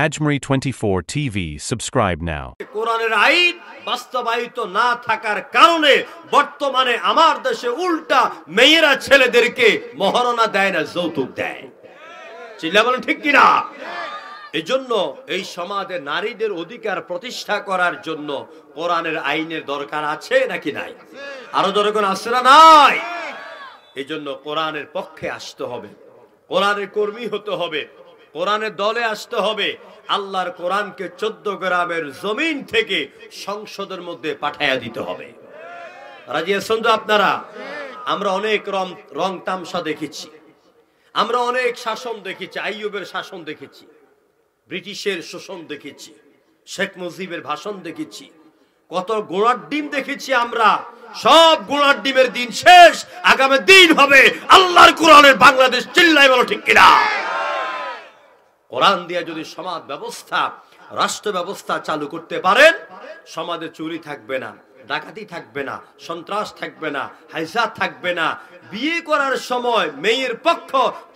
Ajmeri 24 TV. Subscribe now. কোরআনের আইন বাস্তবায়িত না থাকার কারণে বর্তমানে আমার দেশে উল্টা মেয়েরা ছেলেদেরকে মহারণা দেয় না, যৌতুক দেয়। চিল্লা বলেন ঠিক কিনা? এজন্য এই সমাজে নারীদের অধিকার প্রতিষ্ঠা করার জন্য কোরআনের আইনের দরকার আছে নাকি নাই? আরো দরকার আছে না নাই? এজন্য কোরআনের পক্ষে আসতে হবে, কোরআনের কর্মী হতে হবে, কোরআনের দলে আসতে হবে। আল্লাহর কোরআনকে 14 গ্রামের জমিন থেকে সংসদের মধ্যে পাঠাইয়া দিতে হবে। রাজি আছেন তো আপনারা? আমরা অনেক রং তামসা দেখেছি, আমরা অনেক শাসন দেখেছি, আইয়ুবের শাসন দেখেছি, ব্রিটিশের শোষণ দেখেছি, শেখ মুজিবের ভাষণ দেখেছি, কত গোড়ার ডিম দেখেছি আমরা। সব গোড়ার ডিমের দিন শেষ, আগামী দিন হবে আল্লাহর কোরআনের বাংলাদেশ। চিল্লাই বলো ঠিক কিনা? কোরআন দিয়ে যদি সমাজ ব্যবস্থা, রাষ্ট্র ব্যবস্থা চালু করতে পারেন, সমাজে চুরি থাকবে না, ডাকাতি থাকবে না, সন্ত্রাস থাকবে না, হাইজা থাকবে না। বিয়ে করার সময় মেয়ের পক্ষ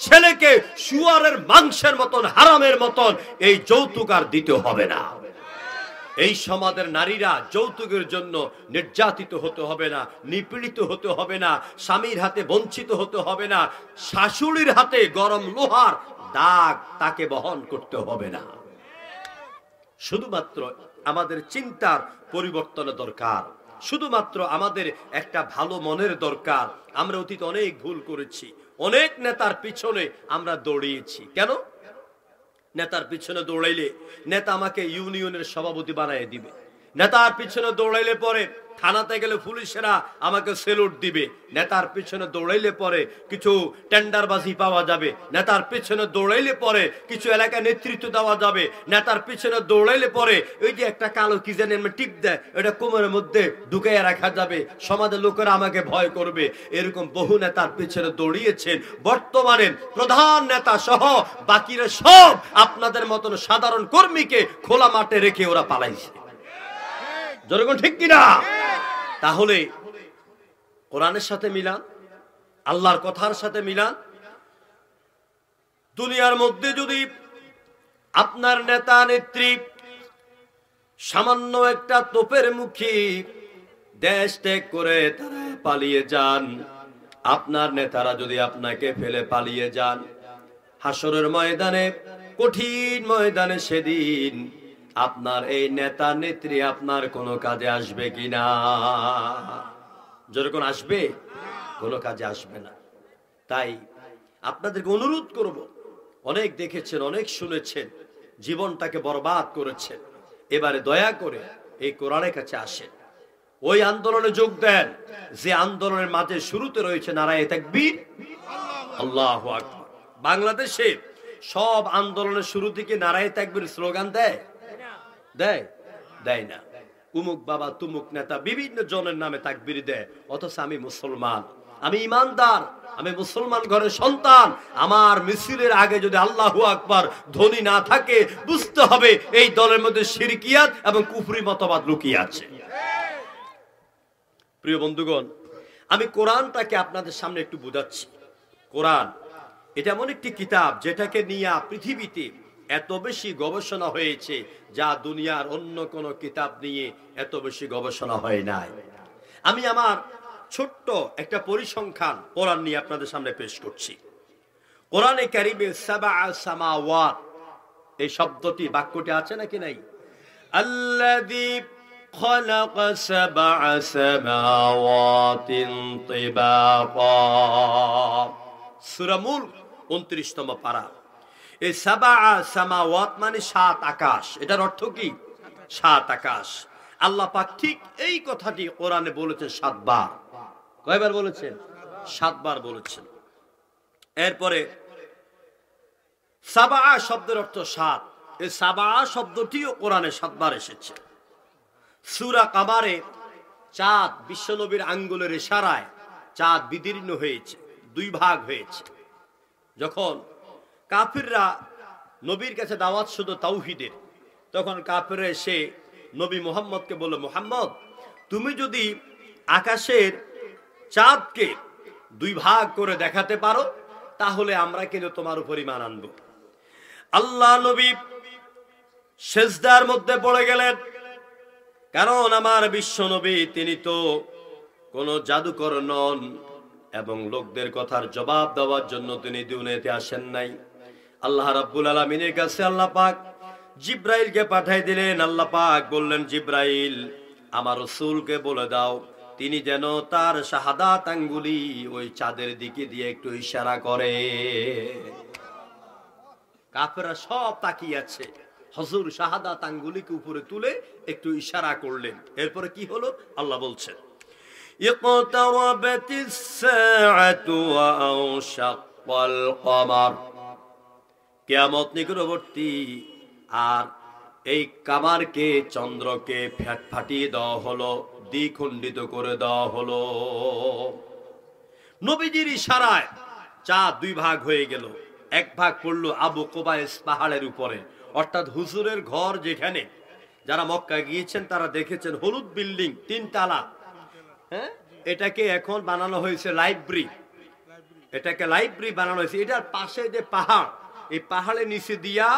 ছেলেকে শুয়ারের মাংসের মতন, হারামের মতন এই যৌতুক আর দিতে হবে না। এই সমাজের নারীরা যৌতুকের জন্য নির্যাতিত হতে হবে না, নিপীড়িত হতে হবে না, স্বামীর হাতে বঞ্চিত হতে হবে না, শাশুড়ির হাতে গরম লোহার দাগ তাকে বহন করতে হবে না। শুধুমাত্র আমাদের চিন্তার পরিবর্তনের দরকার, শুধুমাত্র আমাদের একটা ভালো মনের দরকার। আমরা অতীতে অনেক ভুল করেছি, অনেক নেতার পিছনে আমরা দৌড়িয়েছি। কেন? নেতার পিছনে দৌড়াইলে নেতা আমাকে ইউনিয়নের সভাপতি বানিয়ে দিবে, নেতার পিছনে দৌড়াইলে পরে থানাতে গেলে পুলিশেরা আমাকে সেলুট দিবে, নেতার পিছনে দৌড়াইলে পরে কিছু টেন্ডারবাজি পাওয়া যাবে, নেতার পিছনে দৌড়াইলে পরে কিছু এলাকায় নেতৃত্ব দেওয়া যাবে, নেতার পিছনে দৌড়াইলে পরে ওই যে একটা কালো কি জানি টিপ দেয়, ওটা কোমরের মধ্যে ঢুকাইয়া রাখা যাবে, সমাজের লোকেরা আমাকে ভয় করবে। এরকম বহু নেতার পিছনে দৌড়িয়েছেন। বর্তমানে প্রধান নেতা সহ বাকিরা সব আপনাদের মতন সাধারণ কর্মীকে খোলা মাঠে রেখে ওরা পালাইছে। জনগণ ঠিক কিনা? তাহলে কোরআনের সাথে মিলান, আল্লাহর কথার সাথে মিলান। দুনিয়ার মধ্যে যদি আপনার নেতা নেত্রী সামান্য একটা তোপের মুখী দেশ ত্যাগ করে তারা পালিয়ে যান, আপনার নেতারা যদি আপনাকে ফেলে পালিয়ে যান, হাসরের ময়দানে, কঠিন ময়দানে সেদিন আপনার এই নেতা নেত্রী আপনার কোনো কাজে আসবে কিনা? যখন আসবে, কোনো কাজে আসবে না। তাই আপনাদেরকে অনুরোধ করব, অনেক দেখেছেন, অনেক শুনেছেন, জীবনটাকে বরবাদ করেছেন, এবারে দয়া করে এই কোরআনের কাছে আসেন, ওই আন্দোলনে যোগ দেন যে আন্দোলনের মাঝে শুরুতে রয়েছে নারায়ে তাকবীর, আল্লাহু আকবার। বাংলাদেশে সব আন্দোলনের শুরু থেকে নারায়ে তাকবীর স্লোগান দেয়? দেয় না। উমুক বাবা তুমুক নেতা বিভিন্ন জনের নামে তাকবীর দেয়, অথচ আমি মুসলমান, আমি ইমানদার, আমি মুসলমান ঘরের সন্তান। আমার মিছিলের আগে যদি আল্লাহু আকবার ধ্বনি না থাকে, বুঝতে হবে এই দলের মধ্যে শিরকিয়াত এবং কুফরি মতবাদ লুকিয়ে আছে। প্রিয় বন্ধুগণ, আমি কোরআনটাকে আপনাদের সামনে একটু বোঝাচ্ছি। কোরআন এটা এমন একটি কিতাব যেটাকে নিয়ে পৃথিবীতে এত বেশি গবেষণা হয়েছে যা দুনিয়ার অন্য কোন কিতাব নিয়ে এত বেশি গবেষণা হয় নাই। আমি আমার ছোট্ট একটা পরিসংখ্যান কোরআন নিয়ে আপনাদের সামনে পেশ করছি। কোরআনে কারিমে সাবআ সামাওয়াত এই শব্দটি, বাক্যটি আছে নাকি নাই? আল্লাযী খালাকা সাবআ সামাওয়াতিন তিবাকা, সূরা মুলক 29তম পারা। এই সাবআ সামাওয়াত মানে 7 আকাশ। এটার অর্থ কি? 7 আকাশ। আল্লাহ পাক ঠিক এই কথাটি কোরআনে বলেছেন 7 বার। কয়বার বলেছেন? 7 বার বলেছেন। এরপরে সাবআ শব্দের অর্থ 7। এই সাবআ শব্দটিও কোরআনে 7 বার এসেছে। সূরা কামারে চাঁদ বিশ্বনবীর আঙ্গুলের ইশারায় চাঁদ বিদীর্ণ হয়েছে, 2 ভাগ হয়েছে। যখন কাফিররা নবীর কাছে দাওয়াত শুধু তাওহীদের, তখন কাফিররা এসে নবী মুহাম্মদকে বলল, মুহাম্মদ তুমি যদি আকাশের চাঁদকে 2 ভাগ করে দেখাতে পারো তাহলে আমরা কিন্তু তোমার উপর ঈমান আনবো। আল্লাহ নবী সেজদার মধ্যে পড়ে গেলেন। কারণ আমার বিশ্বনবী তিনি তো কোনো জাদুকর নন এবং লোকদের কথার জবাব দেওয়ার জন্য তিনি দুনিয়াতে আসেন নাই। আল্লাহ রাব্বুল আলামিনের কাছে আল্লাহ পাক জিব্রাইলকে পাঠিয়ে দিলেন। আল্লাহ পাক বললেন, জিব্রাইল আমার রাসূলকে বলে দাও তিনি যেন তার শাহাদাত আঙ্গুলি ওই চাঁদের দিকে দিয়ে একটু ইশারা করে। কাফেররা সব তাকিয়ে আছে, হুজুর শাহাদাত আঙ্গুলিকে উপরে তুলে একটু ইশারা করলেন। এরপরে কি হলো আল্লাহ বলছেন, ইকতারাবাতিস সাআতু ওয়া আনশাক্কাল কমার, কিয়ামত নিকটবর্তী আর এই কামারকে চন্দ্রকে ফাটিয়ে দেওয়া হলো, দ্বিখণ্ডিত করে দেওয়া হলো। নবীজির ইশারায় চাঁদ দুই ভাগ হয়ে গেল। এক ভাগ পড়লো আবু কুবাইস পাহাড়ের উপরে, অর্থাৎ হুজুরের ঘর যেখানে, যারা মক্কা গিয়েছেন তারা দেখেছেন হলুদ বিল্ডিং 3 তলা, হ্যাঁ, এটাকে এখন বানানো হয়েছে লাইব্রেরি, এটাকে লাইব্রেরি বানানো হয়েছে। এটার পাশে যে পাহাড়, এই পাহাড়ের নিচে দিয়া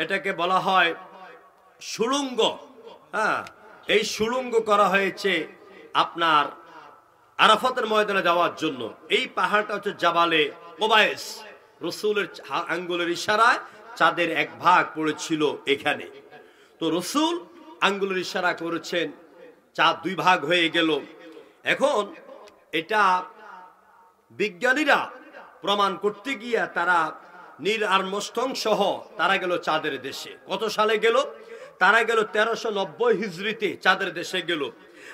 এটাকে বলা হয় সুড়ঙ্গ। হ্যাঁ, এই সুড়ঙ্গ করা হয়েছে আপনার আরাফাতের ময়দানে যাওয়ার জন্য। এই পাহাড়টা হচ্ছে জাবালে কুবাইস। রাসূলের আঙ্গুলের ইশারায় চাঁদের এক ভাগ পড়েছিল এখানে। তো রাসূল আঙ্গুলের ইশারা করেছেন, চাঁদ দুই ভাগ হয়ে গেল। এখন এটা বিজ্ঞানীরা প্রমাণ করতে গিয়া তারা নীল আর্মস্ট্রং সহ তারা গেল চাঁদের দেশে। কত সালে গেল? তারা গেল 1390 হিজরিতে চাঁদের দেশে গেল।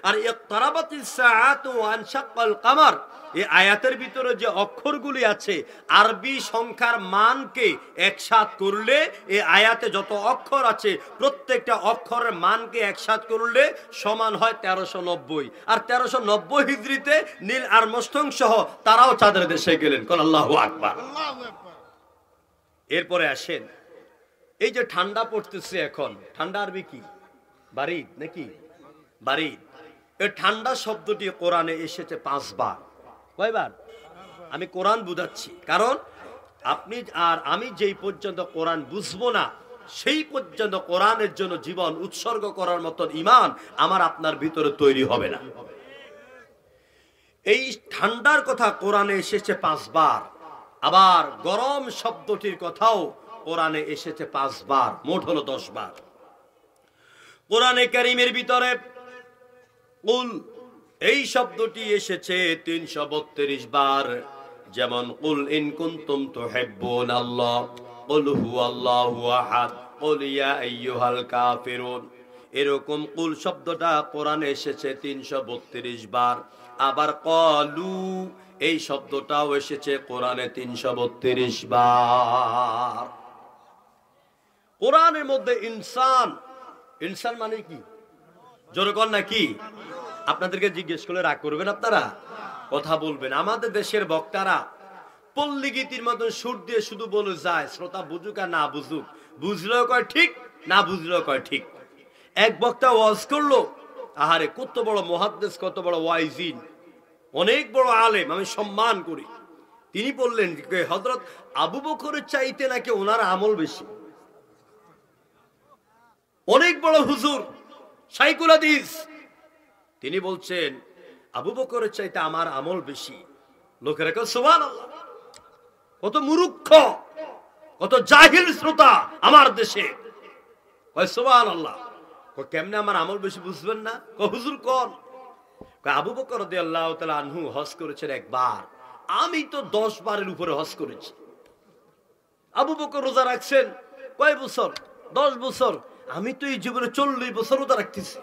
আর ইকতারাবাতিস সাআতু ওয়া আনশাক্কাল কমার, এই আয়াতের ভিতরে যে অক্ষরগুলি আছে আরবি সংখ্যার মানকে একসাথ করলে, এই আয়াতে যত অক্ষর আছে প্রত্যেকটা অক্ষরের মানকে একসাথ করলে সমান হয় 1390। আর 1390 হিজরিতে নীল আর্মস্ট্রং সহ তারাও চাঁদের দেশে গেলেন। কোন আল্লাহু আকবার। এরপরে আসেন, এই যে ঠান্ডা পড়তেছে এখন, ঠান্ডা আরবি কি? বারিদ নাকি? বারিদ। এই ঠান্ডা শব্দটি কোরআনে এসেছে 5 বার। কয়বার? আমি কোরআন বুঝাচ্ছি, কারণ আপনি আর আমি যেই পর্যন্ত কোরআন বুঝবো না সেই পর্যন্ত কোরআনের জন্য জীবন উৎসর্গ করার মতো ঈমান আমার আপনার ভিতরে তৈরি হবে না। এই ঠান্ডার কথা কোরআনে এসেছে 5 বার। আবার গরম শব্দটির কথাও কোরআনে এসেছে 5 বার, মোট হলো 10 বার। কোরআনে কারীমের ভিতরে কুল এই শব্দটি এসেছে 332 বার। যেমন কুল ইন কুনতুম তুহিব্বুনাল্লাহ, কুল হুয়াল্লাহু আহাদ, কুল ইয়া আইয়ুহাল কাফিরুন। এরকম কুল শব্দটা কোরআনে এসেছে 332 বার। আবার ক্বালু এই শব্দটাও এসেছে কোরআনে 332 বার। কোরআনের মধ্যে ইনসান, ইনসান মানে কি? জোরে কর না কি? আপনাদেরকে জিজ্ঞেস করলে রাগ করবেন, আপনারা কথা বলবেন। আমাদের দেশের বক্তারা পল্লী গীতির মতন সুর দিয়ে শুধু বলে যায়, শ্রোতা বুঝুক আর না বুঝুক, বুঝলেও কয় ঠিক, না বুঝলেও কয় ঠিক। এক বক্তা ওয়াজ করলো, আহারে কত বড় মুহাদ্দিস, কত বড় ওয়াইজিন, অনেক বড় আলেম, আমি সম্মান করি। তিনি বললেন হযরত আবু বকরের চাইতে নাকি ওনার আমল বেশি। অনেক বড় হুজুর, শাইখুল হাদিস, তিনি বলছেন আবু বকরের চাইতে আমার আমল বেশি। লোকেরা কয় সুবহানাল্লাহ। কত মূর্খ, কত জাহিল শ্রোতা আমার দেশে। কয় সুবহানাল্লাহ। কয় কেমনে আমার আমল বেশি বুঝবেন না? কয় হুজুর কোন? কয় আবু বকর রাদিয়াল্লাহু তাআলা আনহু হজ করেছেন একবার, আমি তো 10 বারের উপরে হজ করেছি। আবু বকর রোজা রাখছেন কয় বছর? 10 বছর। আমি তো এই জীবনে 40 বছর রোজা রাখতেছি।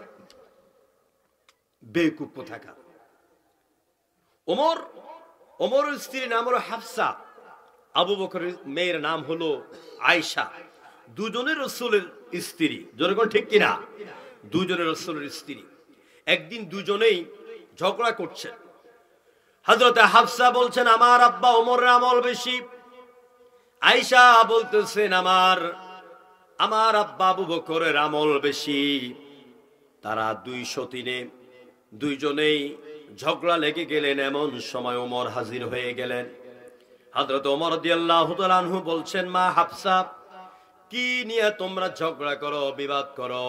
বেকুব কোথাকার। ওমরের স্ত্রীর নাম হলো হাফসা, আবু বকরের মেয়ের নাম হলো আয়েশা। দুজনের রাসূলের স্ত্রী। জোরে কোন ঠিক কিনা? দুজনের রাসূলের স্ত্রী। একদিন দুজনেই ঝগড়া করছেন। হযরত হাফসা বলছেন আমার আব্বা ওমরের আমল বেশি। আয়েশা বলতেছেন আমার আব্বা আবু বকরের আমল বেশি। তারা 203-এ দুইজনেই ঝগড়া লেগে গেলেন। এমন সময় ওমর হাজির হয়ে গেলেন। হযরত ওমর রাদিয়াল্লাহু তাআলা আনহু বলছেন, মা হাফসা, কি নিয়ে তোমরা ঝগড়া করো, বিবাদ করো?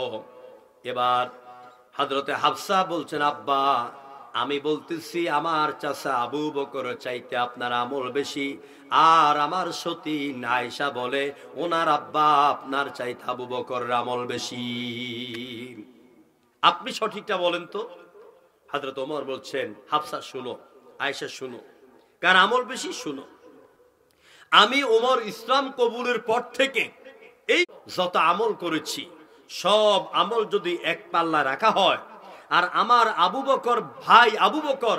এবার হযরতে হাফসা বলছেন, আব্বা আমি বলতেছি আমার চাচা আবু বকর চাইতে আপনার আমল বেশি। আর আমার সতী আয়েশা বলে ওনার আব্বা আপনার চাইতে আবু বকরের আমল বেশি। আপনি সঠিকটা বলেন তো। হযরত ওমর বলছেন, হাফসা শুনো, আয়েশা শুনো, কার আমল বেশি শুনো। আমি ওমর ইসলাম কবুলের পর থেকে এই যত আমল করেছি সব আমল যদি এক পাল্লা রাখা হয়, আর আমার আবু বকর ভাই আবু বকর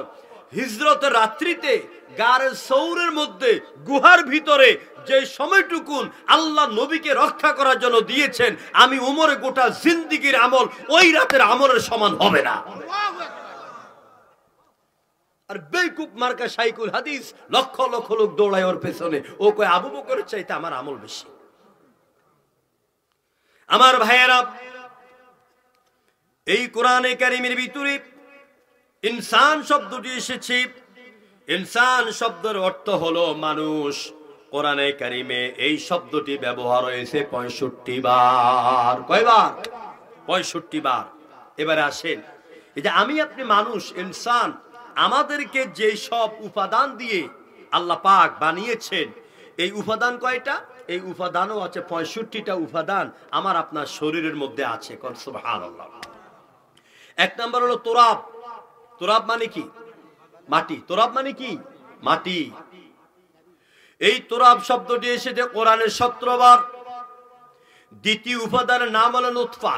হিজরতের রাত্রিতে গারে সৌরের মধ্যে গুহার ভিতরে যে সময়টুকুন আল্লাহ নবীকে রক্ষা করার জন্য দিয়েছেন, আমি উমরের গোটা জিন্দেগীর আমল ওই রাতের আমলের সমান হবে না। আর বেকুব মার্কা শাইখুল হাদিস লক্ষ লক্ষ লোক দৌড়ায় ওর পেছনে, ও কয় আবু বকরের চাইতে আমার আমল বেশি। আমার ভাইয়েরা, এই কোরআনে কারীমের ভিতরে ইনসান শব্দটি এসেছে। ইনসান শব্দের অর্থ হলো মানুষ। কোরআনে কারীমে এই শব্দটি ব্যবহার হয়েছে 65 বার। কয়বার? 65 বার। এবারে আসেন, এই যে আমি আপনি মানুষ, ইনসান, আমাদেরকে যে সব উপাদান দিয়ে আল্লাহ পাক বানিয়েছেন, এই উপাদান কয়টা? এই উপাদানও আছে 65টা উপাদান আমার আপনার শরীরের মধ্যে আছে। সুবহানাল্লাহ। এক নাম্বার হলো তুরাব। তুরাব মানে কি? মাটি। তুরাব মানে কি? মাটি। এই তুরাব শব্দটি এসেছে কোরআনের 17 বার। দ্বিতীয় উপাদানের নাম হলো নুতফা।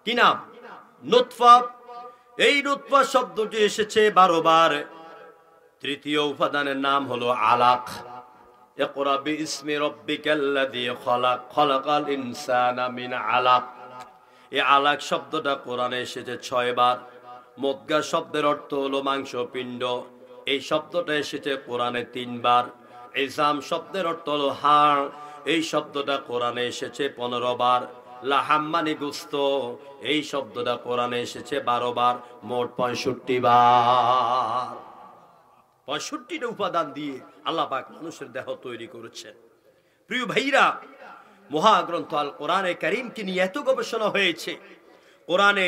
কি নাম? নুতফা। এই নুতফা শব্দটি এসেছে 12 বার। তৃতীয় উপাদানের নাম হলো আলাক। ইকরা বিইসমি রাব্বিকাল্লাযী খালাক, খালাকাল ইনসানা মিন আলাক। এই আলাক শব্দটা কোরআনে এসেছে 6 বার। মুদগা শব্দের অর্থ হলো মাংসপিণ্ড। এই শব্দটা এসেছে কোরআনে 3 বার। ইজাম শব্দের অর্থ হলো হাড়। এই শব্দটা কোরআনে এসেছে 15 বার। লাহাম মানে গোশত। এই শব্দটা কোরআনে এসেছে 12 বার। মোট 65 বার। 65টা উপাদান দিয়ে আল্লাহ পাক মানুষের দেহ তৈরি করেছেন। প্রিয় ভাইরা, মহাগ্রন্থ আল কোরআনে কারীমকে নিয়ে এত গবেষণা হয়েছে। কোরআনে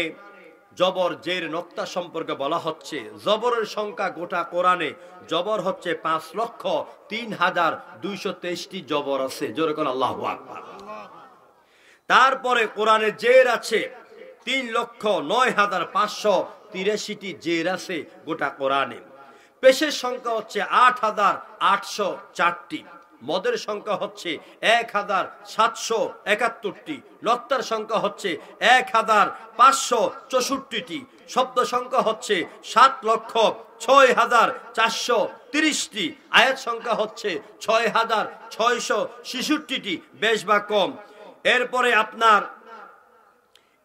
জবর জের নক্তা সম্পর্কে বলা হচ্ছে, জবরের সংখ্যা গোটা কোরআনে জবর হচ্ছে 5,03,223টি জবর আছে। জোরে কোন আল্লাহু আকবার। তারপরে কোরআনে জের আছে 3,09,583টি জের আছে গোটা কোরআনে। পেশের সংখ্যা হচ্ছে 8,804টি। মদের সংখ্যা হচ্ছে 1,771টি। নক্তার সংখ্যা হচ্ছে 1,564টি। শব্দ সংখ্যা হচ্ছে 7,06,430টি। আয়াত সংখ্যা হচ্ছে 6,666টি, বেশ বা কম। এরপরে আপনার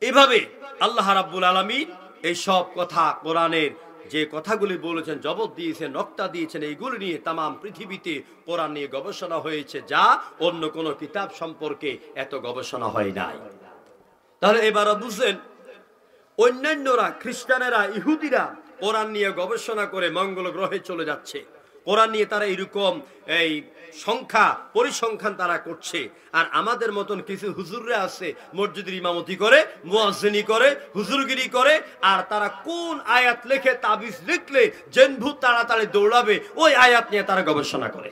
এভাবে আল্লাহ রাব্বুল আলামিন এই সব কথা কোরআনের যে কথাগুলি বলেছেন, জবাব দিয়েছেন, নক্তা দিয়েছেন, এইগুলি নিয়ে তামাম পৃথিবীতে কোরআন নিয়ে গবেষণা হয়েছে, যা অন্য কোন কিতাব সম্পর্কে এত গবেষণা হয় নাই। তাহলে এবারে বুঝলেন, অন্যান্যরা, খ্রিস্টানেরা, ইহুদিরা কোরআন নিয়ে গবেষণা করে মঙ্গল গ্রহে চলে যাচ্ছে। কোরআন নিয়ে তারা এরকম এই সংখ্যা পরিসংখ্যান তারা করছে। আর আমাদের মতন কিছু হুজুররা আছে, মসজিদের ইমামতি করে, মুয়াজ্জিনি করে, হুজুরগিরি করে, আর তারা কোন আয়াত লেখে, তাবিজ লিখলে জেনভূত তাড়াতাড়ি দৌড়াবে, ওই আয়াত নিয়ে তারা গবেষণা করে।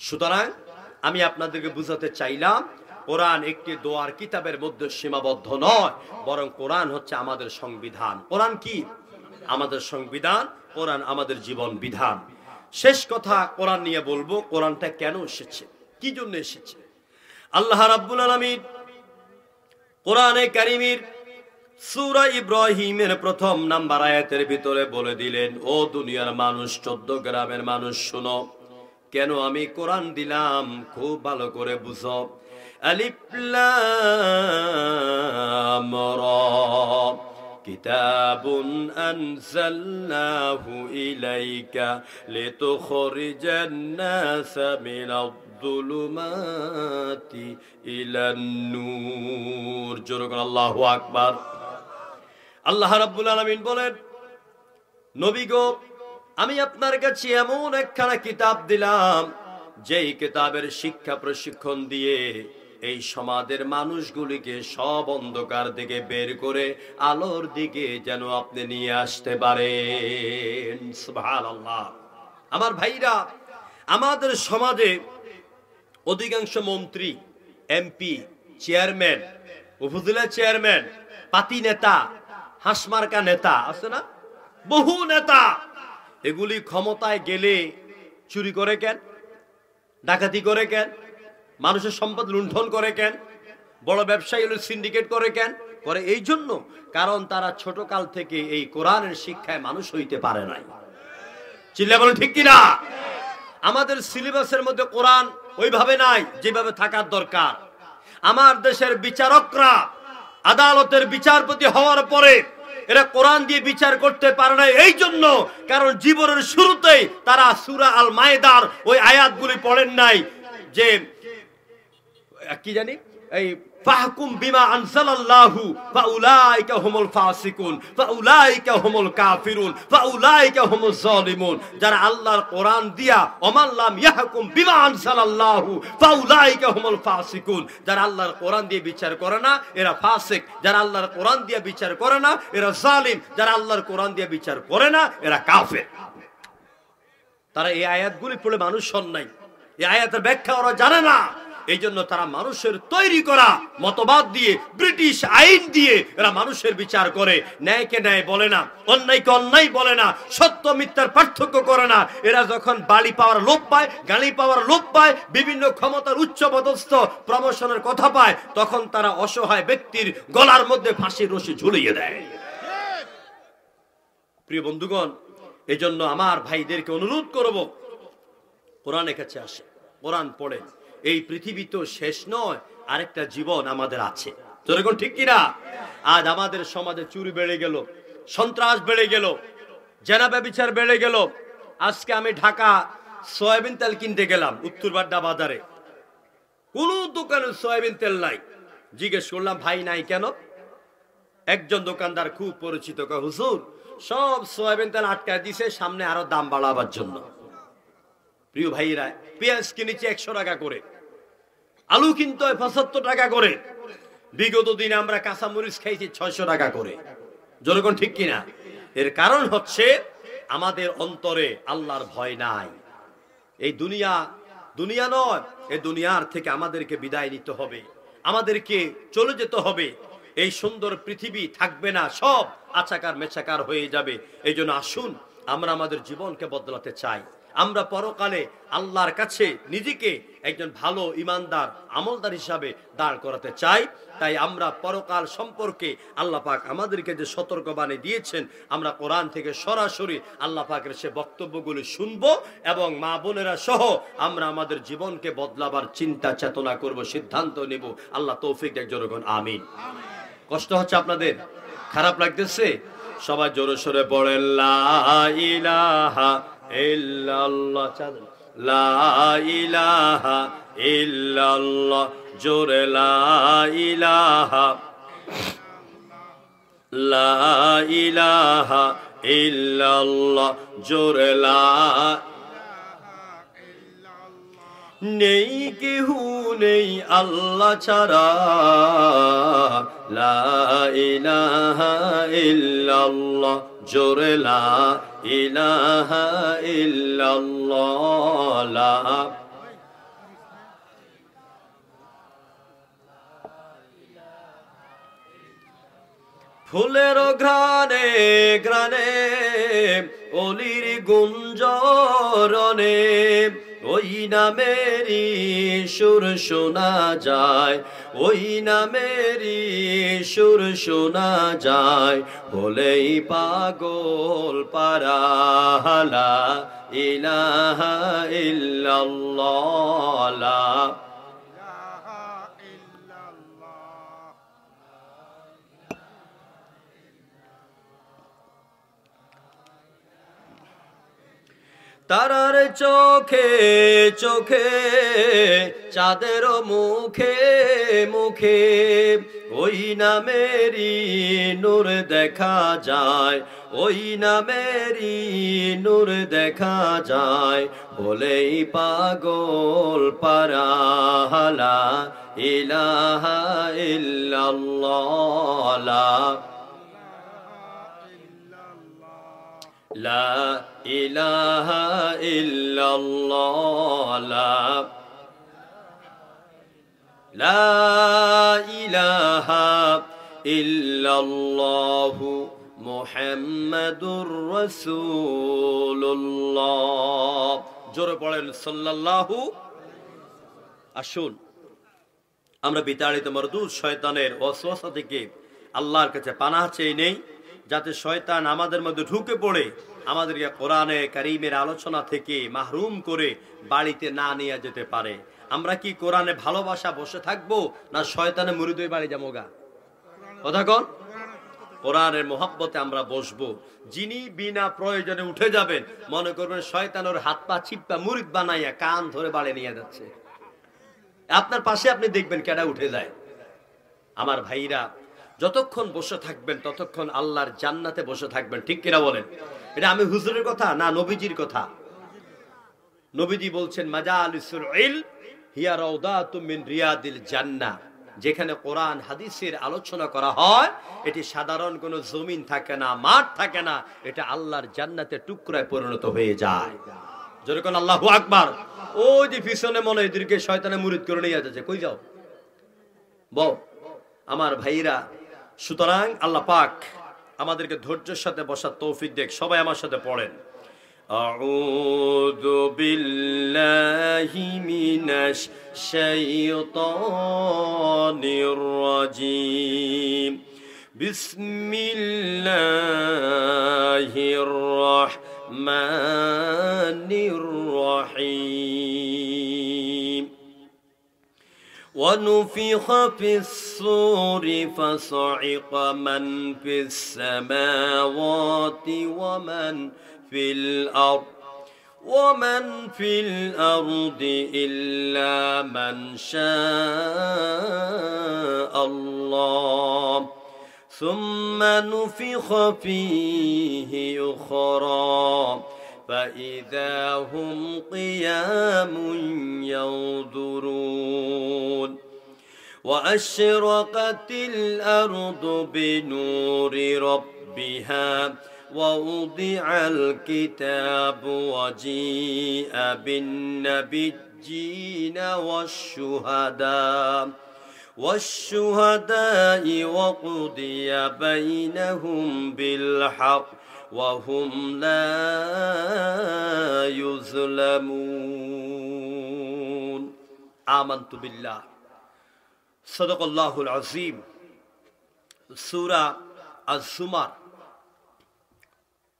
সুতরাং আমি আপনাদেরকে বুঝাতে চাইলাম, কোরআন একটি দোয়ার কিতাবের মধ্যে সীমাবদ্ধ নয়, বরং কোরআন হচ্ছে আমাদের সংবিধান। কোরআন কি? আমাদের সংবিধান। কোরআন আমাদের জীবন বিধান। শেষ কথা কোরআন নিয়ে বলবো, কোরআনটা কেন এসেছে, কি জন্য এসেছে। আল্লাহ রাব্বুল আলামিন কোরআনে কারীমের সূরা ইব্রাহিমের 1 নাম্বার আয়াতের ভিতরে বলে দিলেন, ও দুনিয়ার মানুষ, 14 গ্রামের মানুষ শোনো, কেন আমি কোরআন দিলাম, খুব ভালো করে বুঝো। আলিফ লাম রা কিতাবুন আনজালনাহু ইলাইকা লিতুখরিজান নাসা মিনাজ-যুলুমাতি ইলান নূর। জোরে বলেন আল্লাহু আকবার। আল্লাহ রাব্বুল আলামিন বলেন, নবী গো, আমি আপনার কাছে এমন একখানা কিতাব দিলাম যেই কিতাবের শিক্ষা প্রশিক্ষণ দিয়ে এই সমাজের মানুষগুলিকে সব অন্ধকার দিকে বের করে আলোর দিকে যেন আপনি নিয়ে আসতে পারেন। সুবহানাল্লাহ। আমার ভাইরা, আমাদের সমাজে অধিকাংশ মন্ত্রী, এমপি, চেয়ারম্যান, উপজেলা চেয়ারম্যান, পাতি নেতা, হাঁসমার্কা নেতা আছে না, বহু নেতা, এগুলি ক্ষমতায় গেলে চুরি করে কেন, ডাকাতি করে কেন, মানুষের সম্পদ লুণ্ঠন করে কেন, বড় ব্যবসায়ী হলো সিন্ডিকেট করে কেন করে? এই জন্য, কারণ তারা ছোট কাল থেকে এই কোরআনের শিক্ষায় মানুষ হইতে পারে নাই। চিল্লা বলেন ঠিক কিনা? আমাদের সিলেবাসের মধ্যে কোরআন ওইভাবে নাই যেভাবে থাকার দরকার। আমার দেশের বিচারকরা আদালতের বিচারপতি হওয়ার পরে এরা কোরআন দিয়ে বিচার করতে পারে না, এই জন্য কারণ জীবনের শুরুতেই তারা সূরা আল মায়েদার ওই আয়াতগুলি পড়েন নাই, যে কি জানি, এই ফাহকুম বিমা আনজালাল্লাহু ফাউলাইকা হুমুল ফাসিকুন ফাউলাইকা হুমুল কাফিরুন ফাউলাইকা হুমুজ জালিমুন। যারা আল্লাহর কোরআন দিয়া ওমান লাম ইয়াহকুম বিমা আনজালাল্লাহু ফাউলাইকা হুমুল ফাসিকুন, যারা আল্লাহর কোরআন দিয়ে বিচার করে না এরা ফাসিক, যারা আল্লাহর কোরআন দিয়ে বিচার করে না এরা জালিম, যারা আল্লাহর কোরআন দিয়ে বিচার করে না এরা কাফের। তারা এই আয়াতগুলি পড়ে মানুষ হন নাই, এই আয়াতের ব্যাখ্যা ওরা জানে না। এই জন্য তারা মানুষের তৈরি করা মতবাদ দিয়ে, ব্রিটিশ আইন দিয়ে এরা মানুষের বিচার করে। ন্যায়কে ন্যায় বলে না, অন্যায়কে অন্যায় বলে না, সত্য মিথ্যার পার্থক্য করে না। এরা যখন বাড়ি পাওয়ার লোভ পায়, গাড়ি পাওয়ার লোভ পায়, বিভিন্ন ক্ষমতার উচ্চ পদস্থ প্রমোশনের কথা পায়, তখন তারা অসহায় ব্যক্তির গলার মধ্যে ফাঁসির রশি ঝুলিয়ে দেয়। প্রিয় বন্ধুগণ, এই জন্য আমার ভাইদেরকে অনুরোধ করব, কোরআনের কাছে আসে, কোরআন পড়ে। এই পৃথিবী তো শেষ নয়, আরেকটা জীবন আমাদের আছে। যেরকম ঠিক কিনা? আজ আমাদের সমাজে চুরি বেড়ে গেল, সন্ত্রাস বেড়ে গেল, জেনা ব্যভিচার বেড়ে গেল। আজকে আমি ঢাকা সয়াবিন তেল কিনতে গেলাম, উত্তরবাড্ডা বাজারে, কোন দোকানে সয়াবিন তেল নাই। জিজ্ঞেস করলাম, ভাই নাই কেন? একজন দোকানদার খুব পরিচিত, হুজুর সব সয়াবিন তেল আটকায় দিছে, সামনে আরো দাম বাড়াবার জন্য। প্রিয় ভাইরা, পেঁয়াজ কিনেছি 100 টাকা করে, আলু কিনতে হয় 75 টাকা করে, বিগত দিনে আমরা কাঁচামরিচ খাইছি 600 টাকা করে। যেরকম ঠিক কিনা? এর কারণ হচ্ছে আমাদের অন্তরে আল্লাহর ভয় নাই। এই দুনিয়া নয়, এই দুনিয়ার থেকে আমাদেরকে বিদায় নিতে হবে, আমাদেরকে চলে যেতে হবে। এই সুন্দর পৃথিবী থাকবে না, সব আচাকার মেচাকার হয়ে যাবে। এই জন্য আসুন, আমরা আমাদের জীবনকে বদলাতে চাই। আমরা পরকালে আল্লাহর কাছে নিজেকে একজন ভালো ইমানদার আমলদার হিসাবে দাঁড় করাতে চাই। তাই আমরা পরকাল সম্পর্কে আল্লাহ পাক আমাদেরকে যে সতর্কবাণী দিয়েছেন, আমরা কোরআন থেকে সরাসরি আল্লাহ পাকের সে বক্তব্যগুলি শুনবো এবং মা বোনেরা সহ আমরা আমাদের জীবনকে বদলাবার চিন্তা চেতনা করব, সিদ্ধান্ত নেব। আল্লাহ তৌফিক দেখ। জোরে বলুন আমিন। কষ্ট হচ্ছে আপনাদের? খারাপ লাগতেছে? সবাই জোরে সোরে পড়েন লা ইলাহা ইল্লাল্লাহ, লা ইলাহা ইল্লাল্লাহ, জোরে লা ইলাহা, লা ইলাহা ইল্লাল্লাহ, জোরে লা। নেই কেহু নেই আল্লাহ ছাড়া, লা ইলাহা ইল্লাল্লাহ, জোরে লা ইলাহা ইল্লাল্লাহ। ফুলের ঘ্রাণে ঘ্রাণে অলির গুঞ্জরণে ওই নামেরই সুর শোনা যায়, ওই নামেরই সুর শোনা যায়। বলেই পাগল পারা, লা ইলাহা ইল্লাল্লাহ। তারার চোখে চোখে চাঁদের মুখে মুখে ওই নামেরই নূর দেখা যায়, ওই নামেরই নূর দেখা যায়, বলেই পাগল পারা লা ইলাহা ইল্লাল্লাহ, লা ইলাহা ইল্লাল্লাহ, লা ইলাহা ইল্লাল্লাহু মুহাম্মাদুর রাসূলুল্লাহ। জোরে পড়েন সাল্লাল্লাহু। আসুন আমরা বিতাড়িত মরদুদ শয়তানের ওয়াসওয়াসা থেকে আল্লাহর কাছে পানাহ চেয়ে নেই, যাতে শয়তান আমাদের মধ্যে ঢুকে পড়ে আমাদেরকে কোরআনে কারীমের আলোচনা থেকে মাহরুম করে বাড়িতে না নিয়ে যেতে পারে। আমরা কি কোরআনে ভালোবাসা বসে থাকবো, না শয়তানে মুরিদ হয়ে বাড়ি যাবো গা? কথা কন। কোরআনের মোহাব্বতে আমরা বসবো। যিনি বিনা প্রয়োজনে উঠে যাবেন, মনে করবেন শয়তানের হাত পা চিপ্পা মুরিদ বানাইয়া কান ধরে বাড়ি নিয়ে যাচ্ছে। আপনার পাশে আপনি দেখবেন কেডা উঠে যায়। আমার ভাইরা, যতক্ষণ বসে থাকবেন ততক্ষণ আল্লাহর জান্নাতে বসে থাকবেন। ঠিক কিনা বলেন? এটা আমি হুজুরের কথা না নবীজির কথা? নবীজি বলছেন মাজালিসুল ইলম হিয়া রাউদাতুম মিন রিয়াদিল জান্নাহ। যেখানে কোরআন হাদিসের আলোচনা করা হয়, এটি সাধারণ কোনো জমিন থাকে না, মাঠ থাকে না, এটা আল্লাহর জান্নাতের টুকরায় পরিণত হয়ে যায়। যেরকম আল্লাহু আকবার। ওই যে পিছনে মনে এদেরকে শয়তানে মুরিদ করে নিয়ে যাচ্ছে, কই যাও বল। আমার ভাইরা, সুতরাং আল্লাহ পাক আমাদেরকে ধৈর্যের সাথে বসার তৌফিক দেখ। সবাই আমার সাথে পড়েন, আউযু বিল্লাহি মিনাশ শাইতানির রাজীম, বিসমিল্লাহির রাহমানির রাহিম। ونفخ في الصور فصعق من في السماوات ومن في الأرض إلا من شاء الله ثم نفخ فيه أخرى فإذا هم قيام ينظرون وأشرقت الأرض بنور ربها ووضع الكتاب وجيء بالنبيين والشهداء وقضي بينهم بالحق وهم لا يظلمون آمنت بالله صدق الله العظيم। সূরা আজ-জুমার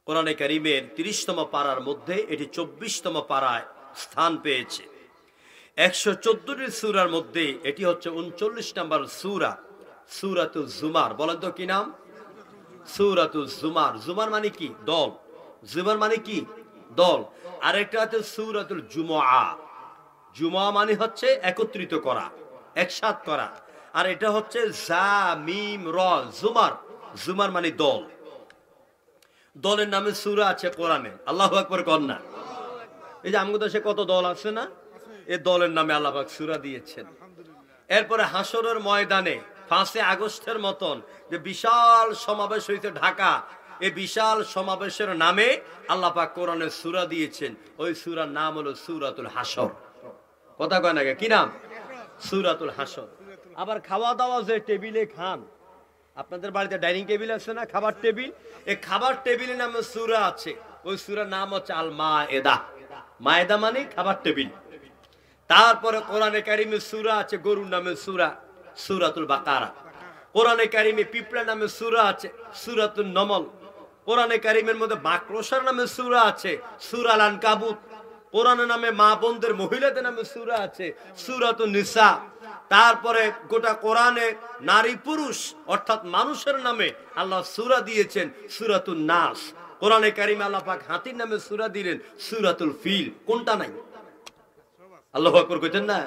কোরআনে কারীমের ৩০তম পারার মধ্যে এটি ২৪তম পারায় স্থান পেয়েছে। ১১৪টি সূরার মধ্যে এটি হচ্ছে ৩৯ নম্বর সূরা, সূরাতুল জুমার। বলেন তো কি নাম? সূরাতুল জুমার। জুমার মানে কি? দল। জুমার মানে কি? দল। আর একটা হচ্ছে সূরাতুল জুমআ। জুমআ মানে হচ্ছে একত্রিত করা, একসাথ করা। আর এটা হচ্ছে জা মিম র, জুমার। জুমার মানে দল। দলের নামে সূরা আছে কোরআনে। আল্লাহু আকবার কন্যা। এই যে আমাদের দেশে কত দল আছে না, এই দলের নামে আল্লাহ পাক সূরা দিয়েছেন। এরপরে হাসরের ময়দানে ৫ আগস্টের মতন যে বিশাল সমাবেশ হইতে ঢাকা, এই বিশাল সমাবেশের নামে আল্লাহ পাক কোরআনে সূরা দিয়েছেন। ওই সূরার নাম হলো সূরাতুল হাসর। কথা কয় না? কি নাম? সূরাতুল হাসর। আবার খাওয়া দাওয়া যে টেবিলে খান, আপনাদের বাড়িতে ডাইনিং টেবিল আছে না, খাবার টেবিল, এই খাবার টেবিলের নামে সূরা আছে। ওই সূরার নাম হচ্ছে আল মায়েদা। মায়েদা মানে খাবার টেবিল। তারপরে কোরআনে কারীমে সূরা আছে গরুর নামে সূরা, সূরাতুল বাকারা। কোরআনে কারীমে পিঁপড়া নামে সূরা আছে, সূরাতুন নমল। কোরআনে কারীমের মধ্যে মাকড়সার নামে সূরা আছে, সূরা আল আনকাবুত। কোরআনের নামে মা বোনদের, মহিলাদের নামে সূরা আছে, সূরাতুন নিসা। তারপরে গোটা কোরআনে নারী পুরুষ অর্থাৎ মানুষের নামে আল্লাহ সূরা দিয়েছেন, সূরাতুন নাস। কোরআনে কারিমে আল্লাহ পাক হাতির নামে সূরা দিলেন সূরাতুল ফিল, কোনটা নাই? আল্লাহু আকবার কইতেন না?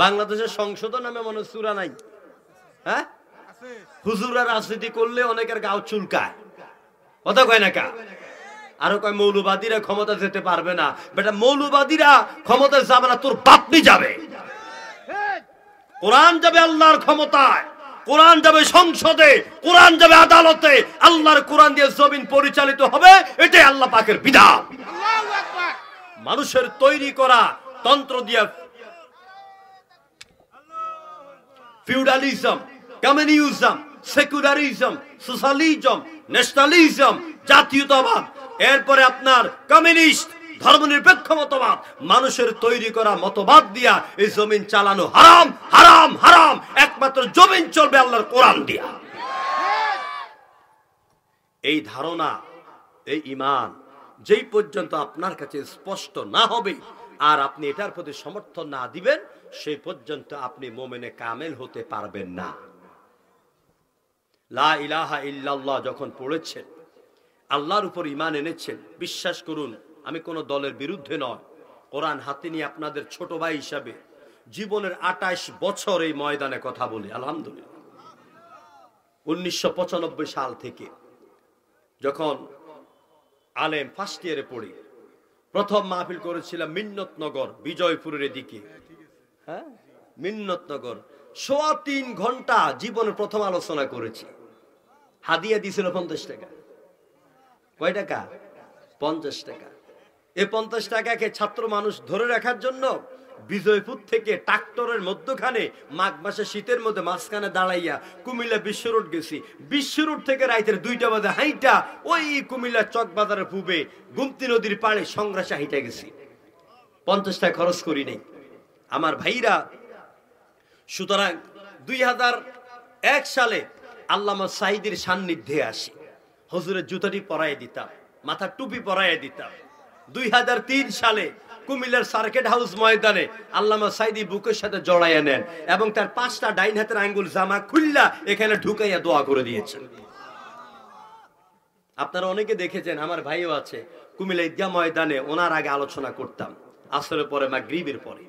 বাংলাদেশের সংসদ নামে মনে সূরা নাই? হ্যাঁ, হুজুররা রাজনীতি করলে অনেকের গাও চুলকায়, কথা কয় না কা? আরো কয় মৌলবাদীরা ক্ষমতা যেতে পারবে না। বেটা মৌলবাদীরা ক্ষমতা যাবে না, তোর বাপনি যাবে। কোরআন যাবে আল্লাহর ক্ষমতায়, কোরআন যাবে সংসদে, কোরআন যাবে আদালতে, আল্লাহর কোরআন দিয়ে জমিন পরিচালিত হবে, এটাই আল্লাহ পাকের বিধান। মানুষের তৈরি করা তন্ত্র দিয়ে feudalism, communism, secularism, socialism, nationalism, জাতীয়তাবাদ, এরপরে আপনার কমিউনিস্ট, ধর্মনিরপেক্ষ মতবাদ, মানুষের তৈরি করা মতবাদ দিয়া এই জমিন চালানো হারাম, হারাম, হারাম। একমাত্র জমিন চলবে আল্লাহর কোরআন দিয়া। এই ধারণা, এই ঈমান যেই পর্যন্ত আপনার কাছে স্পষ্ট না হবে আর আপনি এটার প্রতি সমর্থন না দিবেন, সেই পর্যন্ত আপনি মুমিনে কামেল হতে পারবেন না। লা ইলাহা ইল্লাল্লাহ যখন পড়েছেন, আল্লাহর উপর ঈমান এনেছেন, বিশ্বাস করুন আমি কোন দলের বিরুদ্ধে নয়, কোরআন হাতে নিয়ে আপনাদের ছোট ভাই হিসাবে জীবনের 28 বছর এই ময়দানে কথা বলি আলহামদুলিল্লাহ। 1995 সাল থেকে যখন আলেম ফার্স্ট ইয়ারে পড়ি, প্রথম মাহফিল করেছিলাম মিন্নতনগর, বিজয়পুরের দিকে। হ্যাঁ, মিন্নতনগর 3.25 ঘন্টা জীবনের প্রথম আলোচনা করেছি। হাদিয়া দিয়েছিল 50 টাকা। কয় টাকা? 50 টাকা। এই 50 টাকাকে ছাত্র মানুষ ধরে রাখার জন্য বিজয়পুর থেকে ট্রাক্টরের মধ্যখানে মাঘ মাসে শীতের মধ্যে মাঝখানে দাঁড়াইয়া কুমিল্লা বিশ্ব রোড গেছি। বিশ্ব রোড থেকে রাইতের 2টা বাজে হাইটা ওই কুমিল্লা চক বাজারের পূবে গুমতি নদীর পাড়ে সংগ্রাসে হাইটা গেছি। 50 টাকা খরচ করি নাই আমার ভাইরা। সুতরাং 2001 সালে আল্লামা সাঈদীর সান্নিধ্যে আসি, হুজুরের জুতাটি পরাইয়া দিতাম, মাথার টুপি পরাইয়া দিতাম। 2003 সালে কুমিল্লার সার্কিট হাউস ময়দানে আল্লামা সাঈদী বুকের সাথে জড়াইয়া নেন এবং তার 5টা ডাইন হাতের আঙ্গুল জামা খুললা এখানে ঢুকাইয়া দোয়া করে দিয়েছেন। আপনারা অনেকে দেখেছেন, আমার ভাইও আছে, কুমিল্লা ঈদগাহ ময়দানে ওনার আগে আলোচনা করতাম, আসরের পরে মাগরিবের পরে।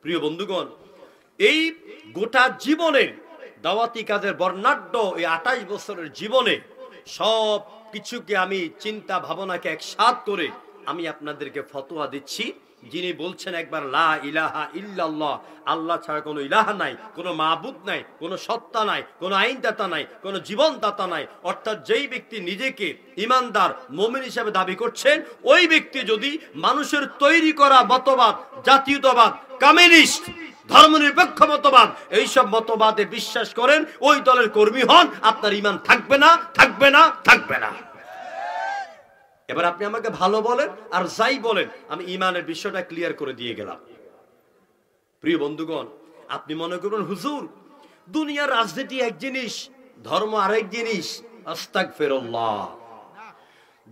প্রিয় বন্ধুগণ, এই গোটা জীবনের দাওয়াতি কাজের বর্ণাঢ্য এই 28 বছরের জীবনে সব কিছুকে আমি চিন্তা ভাবনাকে একসাথ করে আমি আপনাদেরকে ফতোয়া দিচ্ছি। যিনি বলছেন একবার লা ইলাহা ইল্লাল্লাহ, আল্লাহ ছাড়া কোনো ইলাহা নাই, কোনো মাবুদ নাই, কোনো সত্তা নাই, কোনো আইনদাতা নাই, কোনো জীবনদাতা নাই, অর্থাৎ যেই ব্যক্তি নিজেকে ইমানদার মুমিন হিসেবে দাবি করছেন, ওই ব্যক্তি যদি মানুষের তৈরি করা মতবাদ, জাতীয়তাবাদ, কমিউনিস্ট, ধর্মনিরপেক্ষ মতবাদ, এইসব মতবাদে বিশ্বাস করেন, ওই দলের কর্মী হন, আপনার ঈমান থাকবে না, থাকবে না, থাকবে না। এবার আপনি আমাকে ভালো বলেন আর যাই বলেন, আমি ঈমানের বিষয়টা ক্লিয়ার করে দিয়ে গেলাম। প্রিয় বন্ধুগণ, আপনি মনে করুন হুজুর দুনিয়ার রাজনীতি এক জিনিস, ধর্ম আরেক জিনিস। আস্তাগফিরুল্লাহ।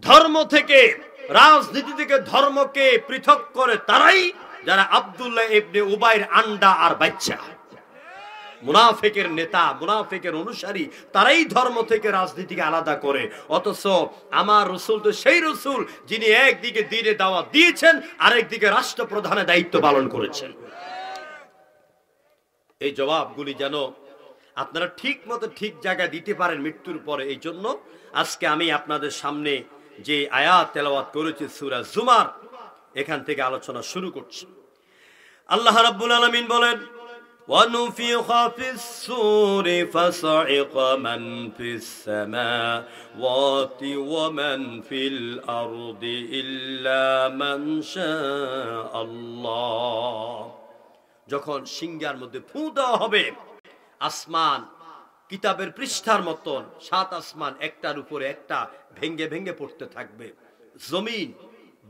ধর্ম থেকে, রাজনীতি থেকে ধর্মকে পৃথক করে তারাই যারা আব্দুল্লাহ ইবনে উবাইর আন্ডা আর বাচ্চা, মুনাফিকের নেতা, মুনাফিকের অনুসারী, তারাই ধর্ম থেকে রাজনীতিকে আলাদা করে। অথচ আমার রাসূল তো সেই রাসূল যিনি একদিকে দ্বীনে দাওয়াত দিয়েছেন, আরেকদিকে রাষ্ট্রপ্রধানের দায়িত্ব পালন করেছেন। এই জবাবগুলি যেন আপনারা ঠিক মতো ঠিক জায়গায় দিতে পারেন মৃত্যুর পরে। এই জন্য আজকে আমি আপনাদের সামনে যে আয়াত তেলাওয়াত করেছি সূরা জুমার, এখান থেকে আলোচনা শুরু করছি। আল্লাহ রাব্বুল আলামিন বলেন, وَنُفِخَ فِي الصُّورِ فَصَعِقَ مَنْ فِي السَّمَاوَاتِ وَمَنْ فِي الْأَرْضِ إِلَّا مَنْ شَاءَ اللَّهُ। যখন সিংহার মধ্যে ফু দেওয়া হবে, আসমান কিতাবের পৃষ্ঠার মতন 7 আসমান একটার উপরে একটা ভেঙ্গে ভেঙ্গে পড়তে থাকবে। জমিন,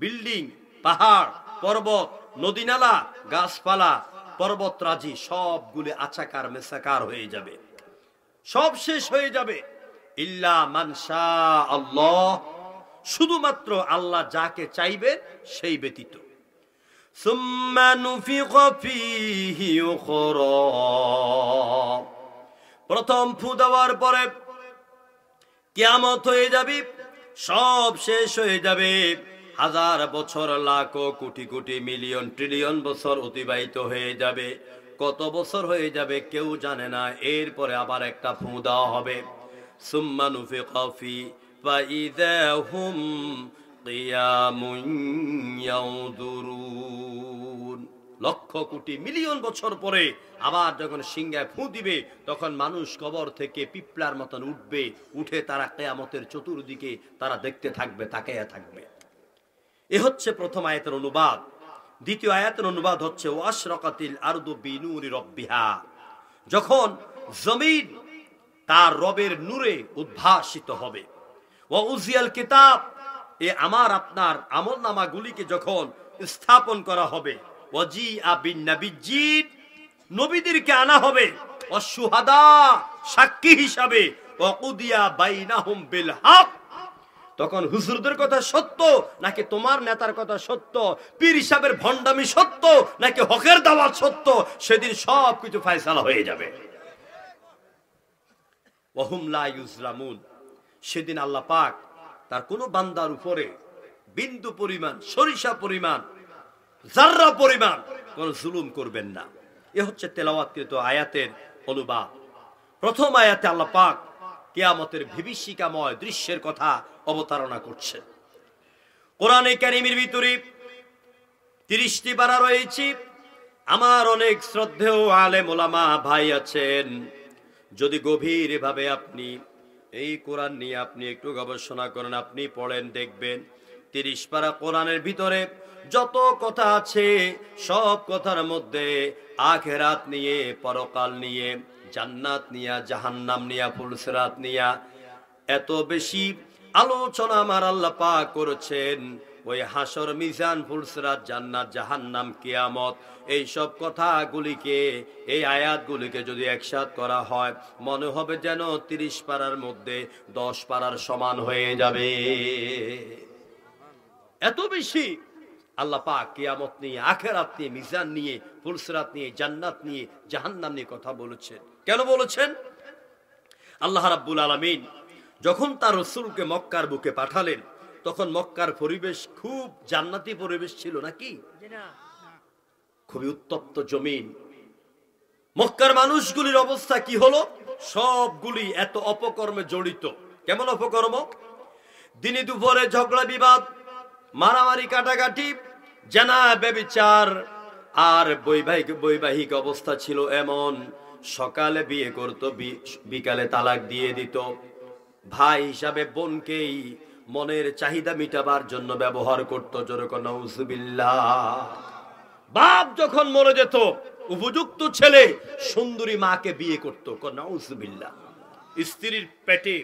বিল্ডিং, পাহাড়, পর্বত, নদীনালা, গাছপালা, পর্বতরাজি সবগুলো আচাকার মেসাকার হয়ে যাবে, সব শেষ হয়ে যাবে। ইল্লা মান শা আল্লাহ, শুধুমাত্র আল্লাহ যাকে চাইবে সেই ব্যতীত। সুম্মা নুফিখা ফীহি উখরা, প্রথম ফু দেওয়ার পরে কিয়ামত হয়ে যাবে। সব শেষ হয়ে যাবে। হাজার বছর, লাখ, কোটি কোটি, মিলিয়ন, ট্রিলিয়ন বছর অতিবাহিত হয়ে যাবে। কত বছর হয়ে যাবে কেউ জানে না। এরপরে আবার একটা ফু দেওয়া হবে। সুম্মা নুফিখা ফি ফাইযা হুম কিয়ামুন ইয়ানজুরুন। লক্ষ কোটি মিলিয়ন বছর পরে আবার যখন সিংহায় ফু দিবে, তখন মানুষ কবর থেকে পিপলার মতন উঠবে। উঠে তারা কিয়ামতের চতুর্দিকে তারা দেখতে থাকবে, তাকায়া থাকবে। এ হচ্ছে প্রথম আয়াতের অনুবাদ। দ্বিতীয় আয়াতের অনুবাদ হচ্ছে ওয়াশরাকাতিল আরদু বিনুরি রব্বিহা। যখন জমিন তার রবের নূরে উদ্ভাসিত হবে। ওয়া উজিয়াল কিতাব, এ আমার আপনার আমলনামাগুলিকে যখন স্থাপন করা হবে। ওয়াজিআ বিন নাবিয়্যিন, নবীদেরকে আনা হবে। ওয়াশুহাদা, সাক্ষী হিসাবে। ওয়াকুদিয়া বাইনাহুম বিল হক, তখন হুজুরদের কথা সত্য নাকি তোমার নেতার কথা সত্য, পীর হিসাবের ভণ্ডামি সত্য নাকি হকের দাওয়াত সত্য, সেদিন সব কিছু ফয়সালা হয়ে যাবে। ওয়াহুম লা ইউজলামুন, সেদিন আল্লাহ পাক তার কোন বান্দার উপরে বিন্দু পরিমাণ, সরিষা পরিমাণ, জাররা পরিমাণ কোন জুলুম করবেন না। এ হচ্ছে তেলাওয়াতকৃত আয়াতের অনুবাদ। প্রথম আয়াতে আল্লাহ পাক কিয়ামতের বিভীষিকাময় দৃশ্যের কথা অবতারণা করছেন। কোরআনে কারীমের ভিতরে 30টি পারা রয়েছে। আমার অনেক শ্রদ্ধেয় আলেম ওলামা ভাই আছেন, যদি গভীরভাবে আপনি এই কোরআন নিয়ে আপনি একটু গবেষণা করেন, আপনি পড়েন, দেখবেন 30 পারা কোরআনের ভিতরে যত কথা আছে সব কথার মধ্যে আখিরাত নিয়ে, পরকাল নিয়ে, জান্নাত নিয়া, জাহান্নাম নিয়া, ফুলসিরাত নিয়া এত বেশি আলোচনা আমার আল্লাহ পাক করেছেন। ওই হাসর, মিজান, ফুলসিরাত, জান্নাত, জাহান্নাম, কিয়ামত, এই সব কথাগুলিকে, এই আয়াতগুলিকে যদি একসাথ করা হয়, মনে হবে যেন 30 পারার মধ্যে 10 পারার সমান হয়ে যাবে। এত বেশি আল্লাহ পাক কিয়ামত নিয়ে, আখিরাত নিয়ে, মিজান নিয়ে, ফুলসিরাত নিয়ে, জান্নাত নিয়ে, জাহান্নাম নিয়ে কথা বলেছেন। কেন বলেছেন? আল্লাহ রাব্বুল আলামিন যখন তার রাসূলকে মক্কার বুকে পাঠালেন, তখন মক্কার পরিবেশ খুব জান্নাতি পরিবেশ ছিল নাকি? খুবই উত্তপ্ত জমিন। মক্কার মানুষগুলির অবস্থা কি হলো? সবগুলি এত অপকর্মে জড়িত। কেমন অপকর্ম? দিনে দুপুরে ঝগড়া বিবাদ, মারামারি, কাটাকাটি, জানা, ব্যভিচার, আর বৈবাহিক অবস্থা ছিল এমন, সকালে বিয়ে করত, বিকালে তালাক দিয়ে দিত। ভাই হিসাবে বোনকেই মনের চাহিদা মিটাবার জন্য ব্যবহার করত। যেরকম নাউজুবিল্লাহ। বাপ যখন মরে যেত, উপযুক্ত ছেলে সুন্দরী মাকে বিয়ে করত। নাউজুবিল্লাহ। স্ত্রীর পেটে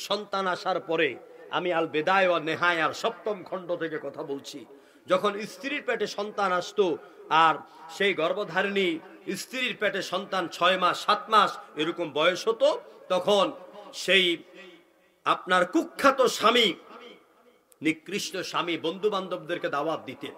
সন্তান আসার পরে, আমি আল বেদায় ওয়া নেহায়ার 7ম খণ্ড থেকে কথা বলছি, যখন স্ত্রীর পেটে সন্তান আসতো, আর সেই গর্ভধারিণী স্ত্রীর পেটে সন্তান 6 মাস 7 মাস এরকম বয়স হতো, তখন সেই আপনার কুখ্যাত স্বামী, নিকৃষ্ট স্বামী বন্ধু বান্ধবদেরকে দাওয়াত দিতেন।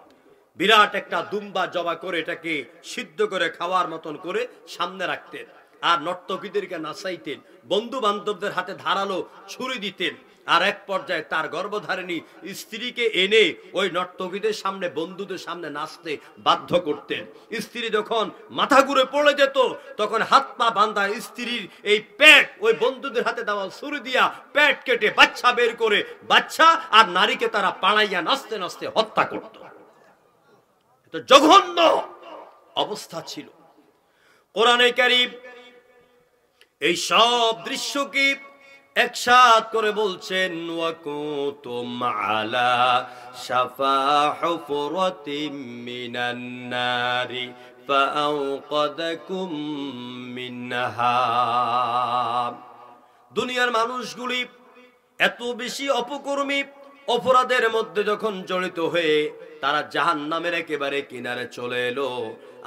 বিরাট একটা দুম্বা জবা করে এটাকে সিদ্ধ করে খাওয়ার মতন করে সামনে রাখতেন, আর নর্তকীদেরকে নাচাইতেন, বন্ধু বান্ধবদের হাতে ধারালো ছুরি দিতেন, আর এক পর্যায়ে তার গর্ভধারিণী স্ত্রীকে এনে ওই নর্তকীদের সামনে, বন্ধুদের সামনে নাচতে বাধ্য করতেন। স্ত্রী যখন মাথা ঘুরে পড়ে যেত, তখন হাত পা বাঁধা স্ত্রীর এই পেট ওই বন্ধুদের হাতে দেওয়া ছুরি দিয়া পেট কেটে বাচ্চা বের করে, বাচ্চা আর নারীকে তারা পাড়াইয়া নাচতে নাচতে হত্যা করত। এটা জঘন্য অবস্থা ছিল। কোরআনে কারীম এই সব দৃশ্যকে একসাথ করে বলছেন, ওয়াকুতুম আলা শাফা হুফরাতিম মিনান নারি ফাআওকাদাকুম মিনহা। দুনিয়ার মানুষগুলি এত বেশি অপকর্মী, অপরাধের মধ্যে যখন জড়িত হয়ে তারা জাহান্নামের একেবারে কিনারে চলে এলো,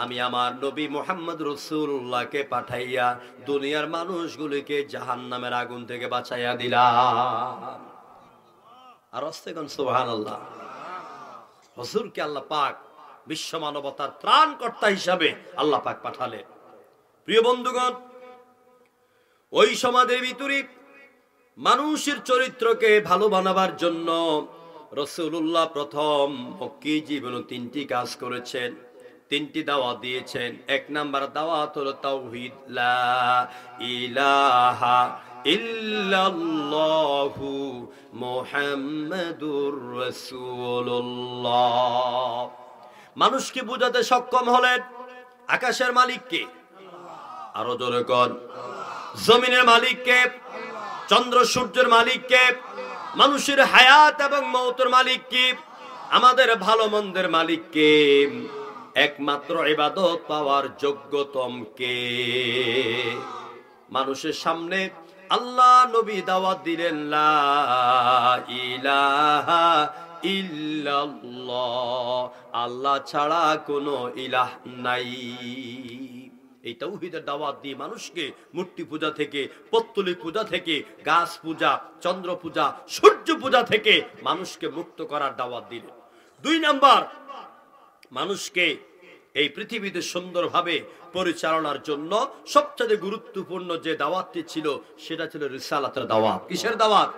আমি আমার নবী মুহাম্মদ রাসূলুল্লাহকে পাঠাইয়া দুনিয়ার মানুষগুলিকে জাহান্নামের আগুন থেকে বাঁচাইয়া দিলাম। আর আস্তেগণ সুবহানাল্লাহ। হুজুরকে আল্লাহ পাক বিশ্ব মানবতার ত্রাণকর্তা হিসাবে আল্লাহ পাক পাঠালেন। প্রিয় বন্ধুগণ, ওই সমাজের ভিতরে মানুষের চরিত্রকে ভালো বানাবার জন্য রাসূলুল্লাহ প্রথম মক্কি জীবনে 3টি কাজ করেছেন, 3টি দাওয়াত দিয়েছেন। 1 নাম্বার দাওয়াত হলো তাওহীদ, লা ইলাহা ইল্লাল্লাহু মুহাম্মাদুর রাসূলুল্লাহ। মানুষকে বোঝাতে সক্ষম হলেন আকাশের মালিক কে? আরো জোরে কোন। জমিনের মালিক কে? চন্দ্র সূর্যের মালিক কে? মানুষের হায়াত এবং মওতের মালিক কে? আমাদের ভালো মন্দের মালিক কে? একমাত্র ইবাদত পাওয়ার যোগ্যতম কে? মানুষের সামনে আল্লাহ নবী দাওয়াত দিলেন, লা ইলাহা ইল্লাল্লাহ, আল্লাহ ছাড়া কোনো ইলাহ নাই। এই তাওহীদের দাওয়াত দিয়ে মানুষকে মূর্তি পূজা থেকে, পত্তলিক পূজা থেকে, গাছ পূজা, চন্দ্র পূজা, সূর্য পূজা থেকে মানুষকে মুক্ত করার দাওয়াত দিলেন। 2 নাম্বার, মানুষকে এই পৃথিবীতে সুন্দরভাবে পরিচালনার জন্য সবচেয়ে গুরুত্বপূর্ণ যে দাওয়াতটি ছিল সেটা ছিল রিসালাতের দাওয়াত। কিসের দাওয়াত?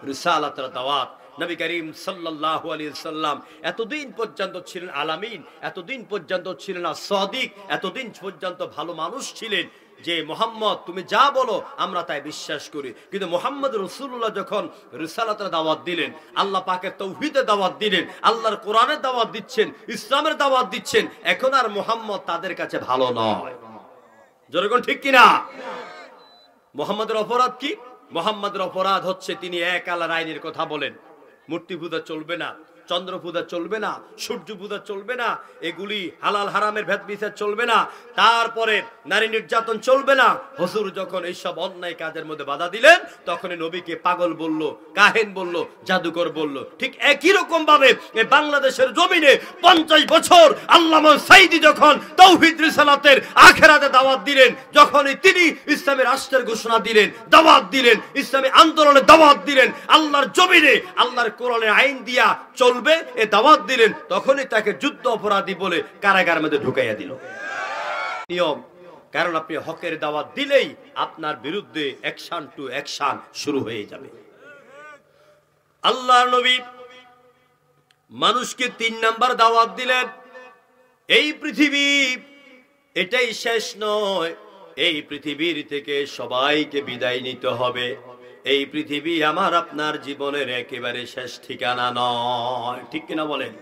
রিসালাতের দাওয়াত। নবী করিম সাল্লাল্লাহু আলাইহি সাল্লাম এতদিন পর্যন্ত ছিলেন আলামিন, এতদিন পর্যন্ত ছিলেন সাদিক, এতদিন পর্যন্ত ভালো মানুষ ছিলেন যে মুহাম্মদ তুমি যা বলো আমরা তাই বিশ্বাস করি। কিন্তু মুহাম্মদ রাসূলুল্লাহ যখন রিসালাতের দাওয়াত দিলেন, আল্লাহ পাকের তাওহীদের দাওয়াত দিলেন, আল্লাহর কোরআনের দাওয়াত দিচ্ছেন, ইসলামের দাওয়াত দিচ্ছেন, এখন আর মুহাম্মদ তাদের কাছে ভালো নয়। জোরে কোন ঠিক কিনা? মুহাম্মদের অপরাধ কি? মুহাম্মদের অপরাধ হচ্ছে তিনি এক আল্লাহর আইনের কথা বলেন। মূর্তি পূজা চলবে না, চন্দ্র পূজা চলবে না, সূর্য পূজা চলবে না, এগুলি হালাল হারামের ভেদ বিচার চলবে না, তারপরে নারী নির্যাতন চলবে না। হুজুর যখন এইসব অন্যায় কাজের মধ্যে বাধা দিলেন তখনই নবীকে পাগল বলল, কাহেন বলল, জাদুকর বলল। ঠিক একই রকম ভাবে এই বাংলাদেশের জমিনে 50 বছর আল্লামা সাঈদী যখন তাওহীদ রিসালাতের আখিরাতে দাওয়াত দিলেন, যখনই তিনি ইসলামী রাষ্ট্রের ঘোষণা দিলেন, দাওয়াত দিলেন, ইসলামী আন্দোলনের দাওয়াত দিলেন, আল্লাহর জমিনে আল্লাহর কোরআনের আইন দিয়া চলবে এ দাওয়াত দিলেন, তখনই তাকে যুদ্ধ অপরাধী বলে কারাগারের মধ্যে ঢুকাইয়া দিল। নিয়ম, কারণ আপনি হকের দাওয়াত দিলেই আপনার বিরুদ্ধে অ্যাকশন টু অ্যাকশন শুরু হয়ে যাবে। আল্লাহর নবী মানুষকে 3 নাম্বার দাওয়াত দিলেন, এই পৃথিবী এটাই শেষ নয়, এই পৃথিবীর থেকে সবাইকে বিদায় নিতে হবে। এই পৃথিবী আমার আপনার জীবনের একেবারে শেষ ঠিকানা নয়। ঠিক কিনা বলেন?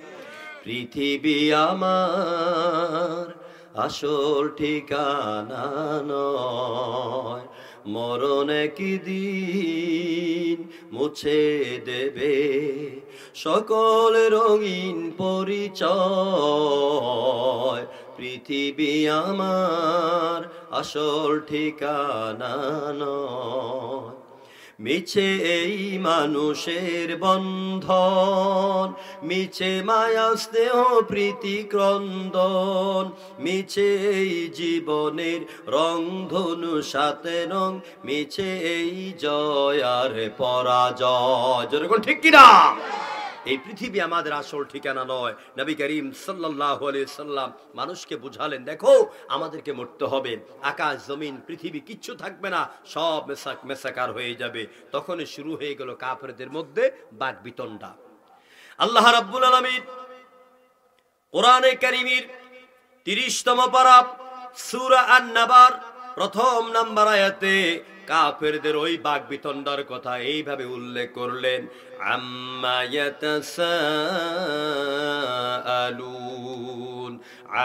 পৃথিবী আমার আসল ঠিকানা নয়, মরণ একদিন মুছে দেবে সকল রঙিন পরিচয়। পৃথিবী আমার আসল ঠিকানা নয়, মিছে এই মানুষের বন্ধন, মিছে মায়া স্নেহ প্রীতি ক্রন্দন, মিছে এই জীবনের রংধনু সাথে রং, মিছে এই জয় আর পরাজয়। যেরকম ঠিক কিনা? এই পৃথিবী আমাদের আসল ঠিকানা নয়। নবী করিম সাল্লাল্লাহু আলাইহি সাল্লাম মানুষকে বুঝালেন, দেখো আমাদেরকে মরতে হবে, আকাশ জমিন পৃথিবী কিচ্ছু থাকবে না, সব মেসাকার হয়ে যাবে। তখনই শুরু হয়ে গেল কাফেরদের মধ্যে বাকবিতণ্ডা। আল্লাহ রাব্বুল আলামিন কোরআনে কারীমের 30তম পারা সূরা আন-নাবার 1ম নাম্বার আয়াতে কাফেরদের ওই বাকবিতণ্ডার কথা এইভাবে উল্লেখ করলেন, আম্মা ইয়াতাসাআলুন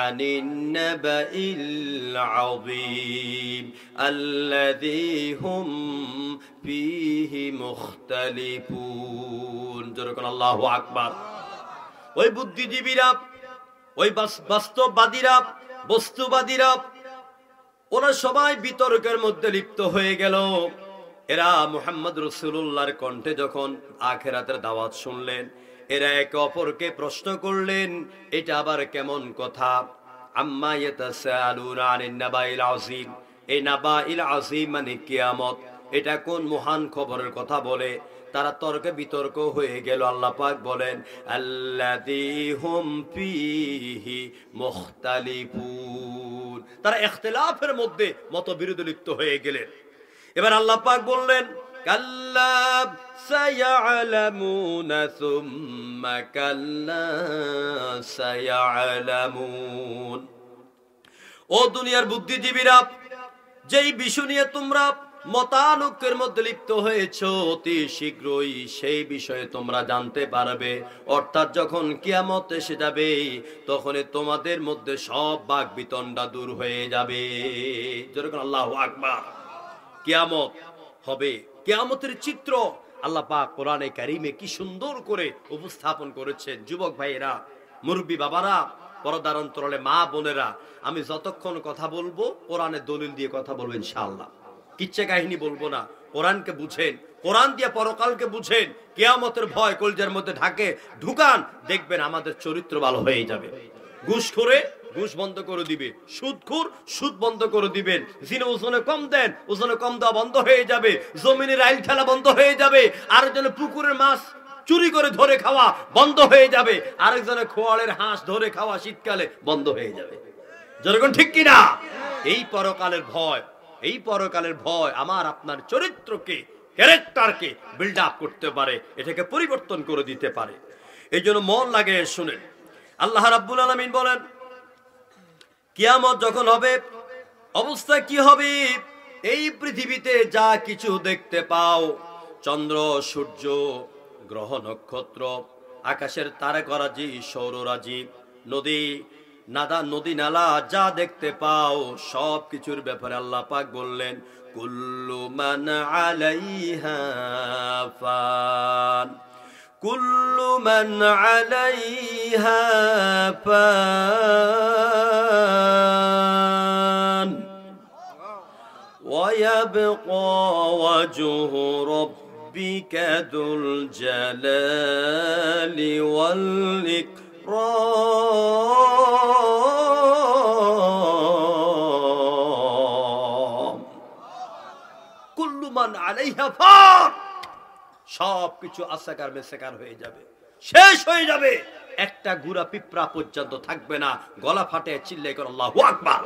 আনিন নাবাইল আযীম আল্লাযী হুম ফীহি মুখতালিফুন। যেরকম আল্লাহু আকবার। ওই বুদ্ধিজীবীরা, ওই বাস্তববাদীরা, বস্তুবাদীরা, ওরা সবাই বিতর্কের মধ্যে লিপ্ত হয়ে গেল। এরা মুহাম্মদ রাসূলুল্লাহর কণ্ঠে যখন আখিরাতের দাওয়াত শুনলেন, এরা একে অপরকে প্রশ্ন করলেন, এটা আবার কেমন কথা? আম্মা ইয়াতাসাআলুনা আনিন নাবাইল আযীম, এই নাবাইল আযীম মানে কিয়ামত, এটা কোন মহান খবরের কথা বলে তারা তর্কে বিতর্ক হয়ে গেল। আল্লাহ পাক বলেন, আল্লাযী হুম ফীহি মুখতালিফুন, তারা ইখতিলাফের মধ্যে মতবিরোধে লিপ্ত হয়ে গেলেন। এবার আল্লাহ পাক বললেন, কাল্লা সায়ালামুনা সুম্মা কাল্লা সায়ালামুন। ও দুনিয়ার বুদ্ধিজীবীরা, যেই বিষয় নিয়ে তোমরা মতানৈক্যের মধ্যে লিপ্ত হয়েছ, অতি শীঘ্রই সেই বিষয়ে তোমরা জানতে পারবে। অর্থাৎ যখন কিয়ামত এসে যাবে, তখনই তোমাদের মধ্যে সব বাক বিতণ্ডা দূর হয়ে যাবে। যেরকম আল্লাহু আকবার। কিয়ামত হবে, কিয়ামতের চিত্র আল্লাহ পাক কোরআনে কারিমে কি সুন্দর করে উপস্থাপন করেছেন। যুবক ভাইয়েরা, মুরব্বী বাবারা, পর্দার অন্তরালে মা বোনেরা, আমি যতক্ষণ কথা বলবো কোরআনের দলিল দিয়ে কথা বলবো ইনশাআল্লাহ। কিচ্ছা কাহিনী বলবো না। কোরআনকে বুঝেন, কোরআন দিয়ে পরকালকে বুঝেন, কিয়ামতের ভয় কলজার মধ্যে ঢুকান, দেখবেন আমাদের চরিত্র ভালো হয়ে যাবে। ঘুষখোরে ঘুষ বন্ধ করে দিবে, সুদখোর সুদ বন্ধ করে দিবেন, যিনি ওজনে কম দেন ওজনে কম দেওয়া বন্ধ হয়ে যাবে, জমিনের আইল ঠেলা বন্ধ হয়ে যাবে, আরেকজনে পুকুরের মাছ চুরি করে ধরে খাওয়া বন্ধ হয়ে যাবে, আরেকজনে খোয়ালের হাঁস ধরে খাওয়া শীতকালে বন্ধ হয়ে যাবে। যেরকম ঠিক কিনা? এই পরকালের ভয়, এই পরকালের ভয় আমার আপনার চরিত্রকে, ক্যারেক্টারকে বিল্ড আপ করতে পারে, এটাকে পরিবর্তন করে দিতে পারে। এই জন্য মন লাগে শুনেন। আল্লাহ রাব্বুল আলামিন বলেন, কিয়ামত যখন হবে অবস্থা কি হবে? এই পৃথিবীতে যা কিছু দেখতে পাও, চন্দ্র সূর্য গ্রহ নক্ষত্র, আকাশের তারকারাজি সৌররাজি, নদী নালা যা দেখতে পাও, সব কিছুর ব্যাপারে আল্লাহ পাক বললেন, কুল্লু মান আলাইহা ফান, কুল্লু মান আলাইহা ফান, ওয়া ইয়াবকা ওয়াজহু রাব্বিকা যুল জালালি ওয়াল ইকরাম। কুল্লু মান আলাইহা ফান, সবকিছু আসাকার মেসাকার হয়ে যাবে, শেষ হয়ে যাবে, একটা গুড়া পিঁপড়া পর্যন্ত থাকবে না। গলা ফাটে চিল্লাই করে আল্লাহু আকবার।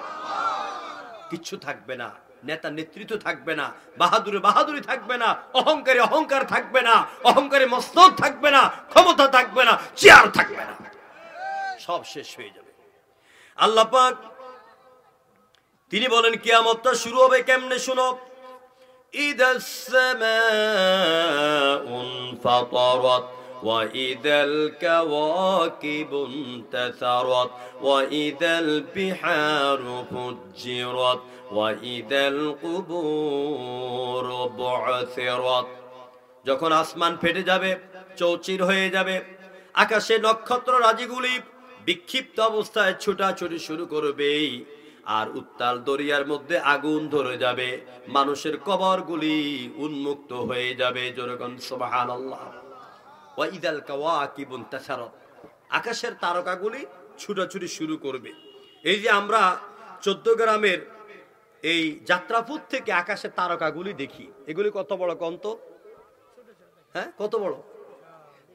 কিচ্ছু থাকবে না, নেতা নেতৃত্ব থাকবে না, বাহাদুরে বাহাদুরি থাকবে না, অহংকারে অহংকার থাকবে না, অহংকারে মস্তক থাকবে না, ক্ষমতা থাকবে না, চেয়ার থাকবে না, সব শেষ হয়ে যাবে। আল্লাহ পাক তিনি বলেন কিয়ামতটা শুরু হবে কেমনে শুনো। ইদাস সামাউন ফাতারাত ওয়া ইদাল কাওয়াকিবুন তাসারাত ওয়া ইদাল বিহারু ফুজ্জিরাত ওয়া ইদাল কুবুর বু'থিরাত। যখন আসমান ফেটে যাবে, চৌচির হয়ে যাবে, আকাশে নক্ষত্র রাজিগুলি বিক্ষিপ্ত অবস্থায় ছোটাছুটি শুরু করবে, আর উত্তাল দরিয়ার মধ্যে আগুন ধরে যাবে, মানুষের কবরগুলি উন্মুক্ত হয়ে যাবে। যেরকম সুবহানাল্লাহ। ওয়া ইদাল কাওয়াকিবুন তাসারাত, আকাশের তারকাগুলি ছুটাছুটি শুরু করবে। এই যে আমরা 14 গ্রামের এই যাত্রাপুর থেকে আকাশের তারকাগুলি দেখি, এগুলি কত বড় কন্ত? হ্যাঁ, কত বড়?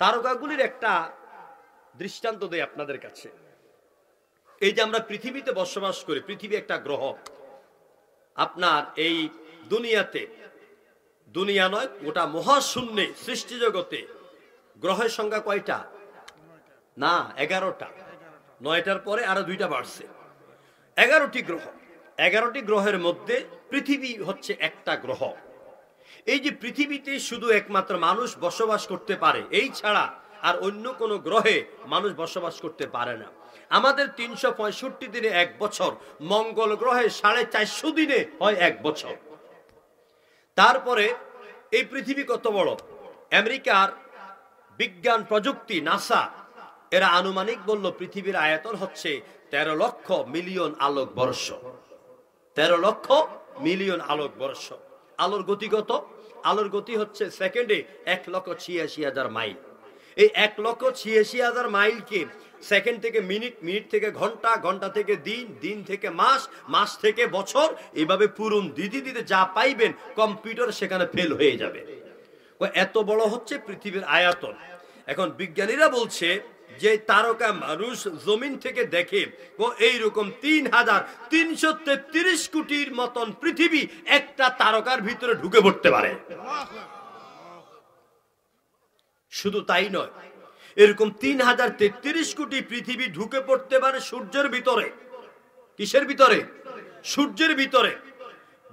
তারকাগুলির একটা দৃষ্টান্ত দেই আপনাদের কাছে। এই যে আমরা পৃথিবীতে বসবাস করি, পৃথিবী একটা গ্রহ। আপনার এই দুনিয়াতে, দুনিয়া নয় গোটা মহাশূন্যে সৃষ্টি জগতে গ্রহের সংখ্যা কয়টা? না, 11টা। 9টার পরে আরো 2টা বাড়ছে, 11টি গ্রহ। 11টি গ্রহের মধ্যে পৃথিবী হচ্ছে একটা গ্রহ। এই যে পৃথিবীতে শুধু একমাত্র মানুষ বসবাস করতে পারে, এই ছাড়া আর অন্য কোন গ্রহে মানুষ বসবাস করতে পারে না। আমাদের 365 দিনে 1 বছর, মঙ্গল গ্রহে 450 দিনে হয় 1 বছর। তারপরে এই পৃথিবী কত বড়? আমেরিকার বিজ্ঞান প্রযুক্তি নাসা এরা আনুমানিক বলল পৃথিবীর আয়তন হচ্ছে 13 লক্ষ মিলিয়ন আলোক বর্ষ। 13 লক্ষ মিলিয়ন আলোক বর্ষ। আলোর গতি কত? আলোর গতি হচ্ছে সেকেন্ডে 1,86,000 মাইল। এই 1,86,000 মাইলকে সেকেন্ড থেকে মিনিট, মিনিট থেকে ঘন্টা, ঘন্টা থেকে দিন, দিন থেকে মাস, মাস থেকে বছর, এইভাবে পূরণ দিতে দিতে যা পাইবেন কম্পিউটার সেখানে ফেল হয়ে যাবে। এত বড় হচ্ছে পৃথিবীর আয়তন। এখন বিজ্ঞানীরা বলছে যে তারকা মানুষ জমিন থেকে দেখে ও এইরকম 3,333 কোটির মতন পৃথিবী একটা তারকার ভিতরে ঢুকে পড়তে পারে। শুধু তাই নয়, এরকম 3033 কোটি পৃথিবী ঢুকে পড়তে পারে সূর্যের ভিতরে। কিসের ভিতরে? সূর্যের ভিতরে।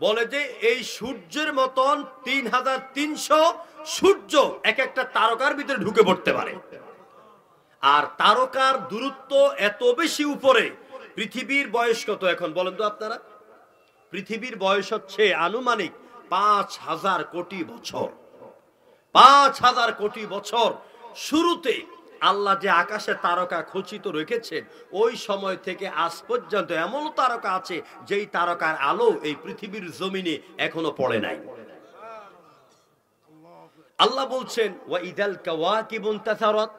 বলে যে এই সূর্যের মতন 3300 সূর্য এক একটা তারকার ভিতরে ঢুকে পড়তে পারে। আর তারকার দূরত্ব এত বেশি উপরে। পৃথিবীর বয়স কত এখন বলেন তো আপনারা? পৃথিবীর বয়স হচ্ছে আনুমানিক 5000 কোটি বছর। 5000 কোটি বছর। শুরুতে আল্লাহ যে আকাশে তারকা খচিত রেখেছেন, ওই সময় থেকে আজ পর্যন্ত এমন তারকা আছে যেই তারকার আলো এই পৃথিবীর জমিনে এখনো পড়ে নাই। আল্লাহ বলছেন ওয়া ইদাল কাওয়াকিবুন তাসারাত,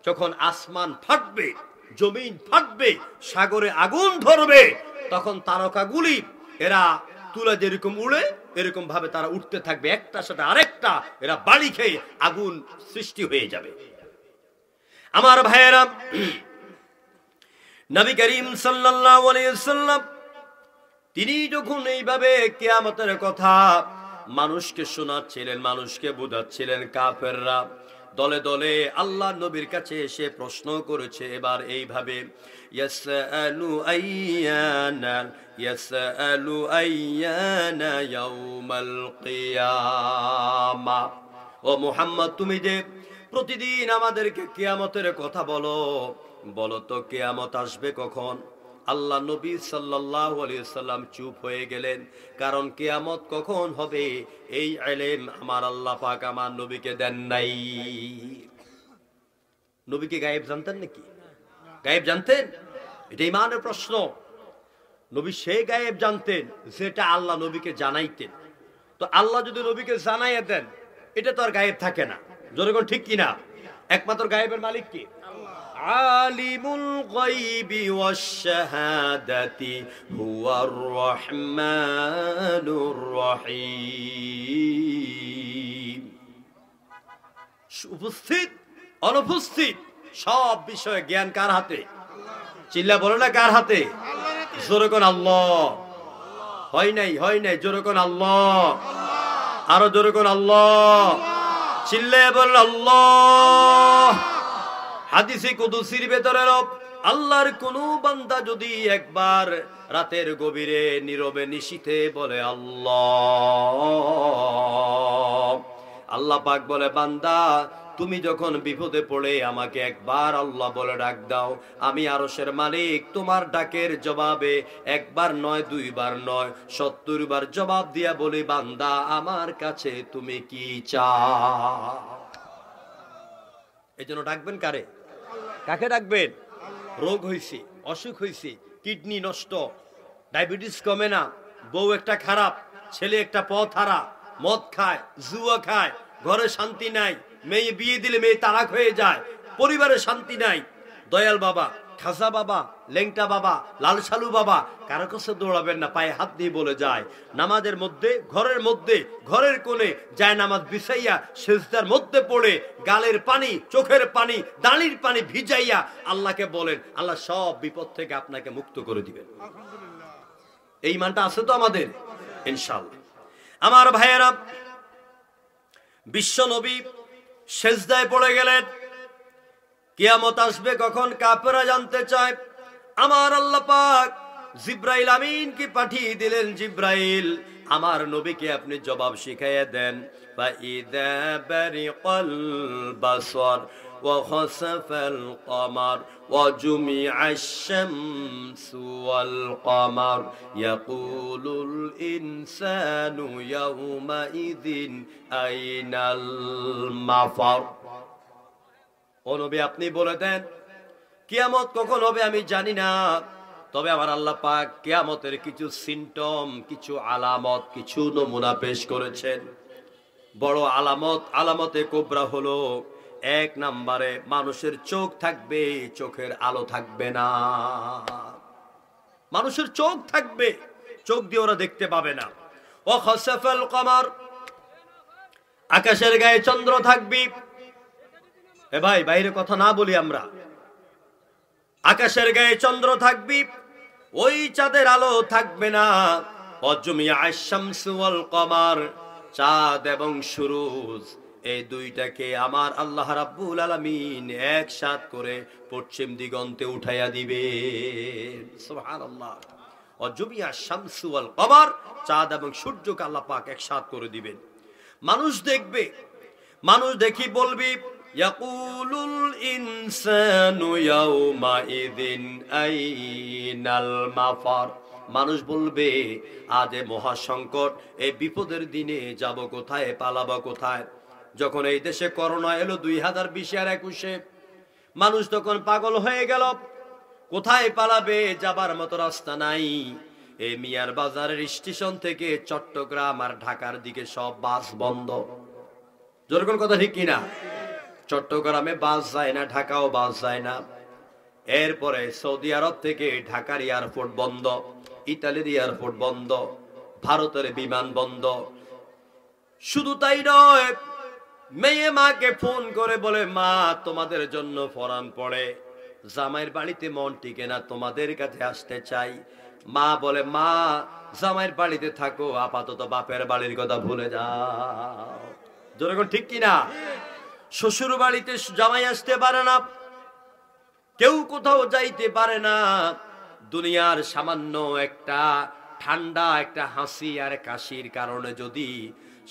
যখন আসমান ফাটবে, জমিন ফাটবে, সাগরে আগুন ধরবে, তখন তারকাগুলি এরা তুলা যেরকম উড়ে এরকম ভাবে তারা উঠতে থাকবে, একটার সাথে আরেকটা এরা বাড়ি খেয়ে আগুন সৃষ্টি হয়ে যাবে। আমার ভাইয়েরা, নবী করিম সাল্লাল্লাহু আলাইহি ওয়াসাল্লাম তিনি যখন এইভাবে কিয়ামতের কথা মানুষকে শোনাচ্ছিলেন, মানুষকে বোঝাচ্ছিলেন, কাফেররা দলে দলে আল্লাহ নবীর কাছে এসে প্রশ্ন করেছে এবার এইভাবে, ইয়াসআলু আইয়ানা ইয়াউমাল কিয়ামা। ও মুহাম্মদ, তুমি যে প্রতিদিন আমাদেরকে কিয়ামতের কথা বলো, বলো তো কিয়ামত আসবে কখন? আল্লাহ নবী সাল্লাল্লাহু আলাইহি সাল্লাম চুপ হয়ে গেলেন, কারণ কিয়ামত কখন হবে এই ইলম আমার আল্লাহ পাক আমার নবীকে দেন নাই। নবীকে গায়েব জানতেন নাকি? গায়েব জানতেন? এটা ঈমানের প্রশ্ন। নবী সেই গায়েব জানতেন যেটা আল্লাহ নবীকে জানাইতেন। তো আল্লাহ যদি নবীকে জানাইয়া দেন, এটা তো আর গায়েব থাকে না। জোরে কোন ঠিক কিনা? একমাত্র গায়েবের মালিক কি? আলিমুল গায়বি ওয়াশ শাহাদাতি হুয়ার রহমানুর রহিম। উপস্থিত অনুপস্থিত সব বিষয়ে জ্ঞান কার হাতে? চিল্লা বলো না, কার হাতে? জোরে কোন আল্লাহ। হয় নাই, হয় নাই, জোরে কোন আল্লাহ। আরো জোরে কোন আল্লাহ। চিল্লে বলেন আল্লাহ। হাদিসে কুদসির ভেতরে আল্লাহর কোন বান্দা যদি একবার রাতের গভীরে নীরবে নিশীথে বলে আল্লাহ, আল্লাহ পাক বলে বান্দা তুমি যখন বিপদে পড়ে আমাকে একবার আল্লাহ বলে ডাক দাও, আমি আরশের মালিক তোমার ডাকের জবাবে একবার নয়, দুইবার নয়, 70 বার জবাব দিয়া বলি বান্দা আমার কাছে তুমি কি চাও? এই জন্য ডাকবেন কারে? কাকে ডাকবেন? রোগ হয়েছে, অসুখ হয়েছে, কিডনি নষ্ট, ডায়াবেটিস কমে না, বউ একটা খারাপ, ছেলে একটা পথ হারা, মদ খায়, জুয়া খায়, ঘরে শান্তি নাই, মেয়ে বিয়ে দিলে মেয়ে তালাক হয়ে যায়, পরিবারে শান্তি নাই, দয়াল বাবা, খাসা বাবা, লেংটা বাবা, লাল সালু বাবা, কারো কাছে দৌড়াবেন না, পায়ে হাত দিয়ে বলে যায়। নামাজের মধ্যে, ঘরের কোণে যায় নামাজ বিছাইয়া সিজদার মধ্যে পড়ে গালের পানি, চোখের পানি, দাঁড়ির পানি ভিজাইয়া আল্লাহকে বলেন, আল্লাহ সব বিপদ থেকে আপনাকে মুক্ত করে দিবেন। এই মানটা আছে তো আমাদের ইনশাআল্লাহ। আমার ভাইয়েরা, বিশ্ব নবী সেজদায় পড়ে গেলেন। কিয়ামত আসবে কখন কাফেররা জানতে চায়। আমার আল্লাহ পাক জিব্রাইল আমিনকে পাঠিয়ে দিলেন, জিব্রাইল আমার নবীকে আপনি জবাব শিখাইয়া দেন। ফাইদা বারিকাল বাসর ওয়া খাসাফাল কমার ওয়া জুমিআশ শামসু ওয়াল কমার ইয়াকুলুল ইনসানু ইয়াউমাইযিন আইনাল মাফার। ও নবী আপনি বলে দেন কিয়ামত কখন হবে আমি জানি না, তবে আমার আল্লাহ পাক কিয়ামতের কিছু সিম্পটম, কিছু আলামত, কিছু নমুনা পেশ করেছেন। বড় আলামতে কোবরা হলো, 1 নম্বরে মানুষের চোখ থাকবে, চোখের আলো থাকবে না। মানুষের চোখ থাকবে, চোখ দিয়ে ওরা দেখতে পাবে না। ওয়া খাসাফাল কমার, আকাশের গায়ে চন্দ্র থাকবে। এ ভাই বাইরে কথা না বলি আমরা। আকাশের গায়ে চন্দ্র থাকবি, ওই চাঁদের আলো থাকবে না। অজমিআশ শামসু ওয়াল কমার, চাঁদ এবং সূরজ এই দুইটাকে আমার আল্লাহ রাব্বুল আলামিন একসাথ করে পশ্চিম দিগন্তে উঠাইয়া দিবে। সুবহানাল্লাহ। অজুবিয়া শামসু ওয়াল কমার, চাঁদ এবং সূর্যকে আল্লাহ পাক একসাথ করে দিবেন। মানুষ দেখবে, মানুষ দেখি বলবি ইয়াকুলুল ইনসানু ইয়াউমাইযিন আইনাল মাফার। মানুষ বলবে আজ মহাসংকট, এই বিপদের দিনে যাব কোথায়, পালাবো কোথায়। যখন এই দেশে করোনা এলো 2020 আর 21, মানুষ তখন পাগল হয়ে গেল, কোথায় পালাবে, যাবার মতো রাস্তা নাই। এই মিয়ার বাজারের স্টেশন থেকে চট্টগ্রাম আর ঢাকার দিকে সব বাস বন্ধ। যেরকম কথা ঠিক কিনা? চট্টগ্রামে বাস যায় না, ঢাকাও বাস যায় না। এরপরে সৌদি আরব থেকে ঢাকার এয়ারপোর্ট বন্ধ, ইতালির এয়ারপোর্ট বন্ধ, ভারতের বিমান বন্ধ। শুধু তাই নয়, মেয়ে মাকে ফোন করে বলে মা তোমাদের জন্য ফরান পড়ে, জামাইয়ের বাড়িতে মন টিকে না, তোমাদের কাছে আসতে চাই। মা বলে মা জামাইয়ের বাড়িতে থাকো, আপাতত বাপের বাড়ির কথা ভুলে যাও। যেরকম ঠিক কিনা? শ্বশুর বাড়িতে জামাই আসতে পারে না, কেউ কোথাও যাইতে পারে না। দুনিয়ার সামান্য একটা ঠান্ডা, একটা হাসি আর কাশির কারণে যদি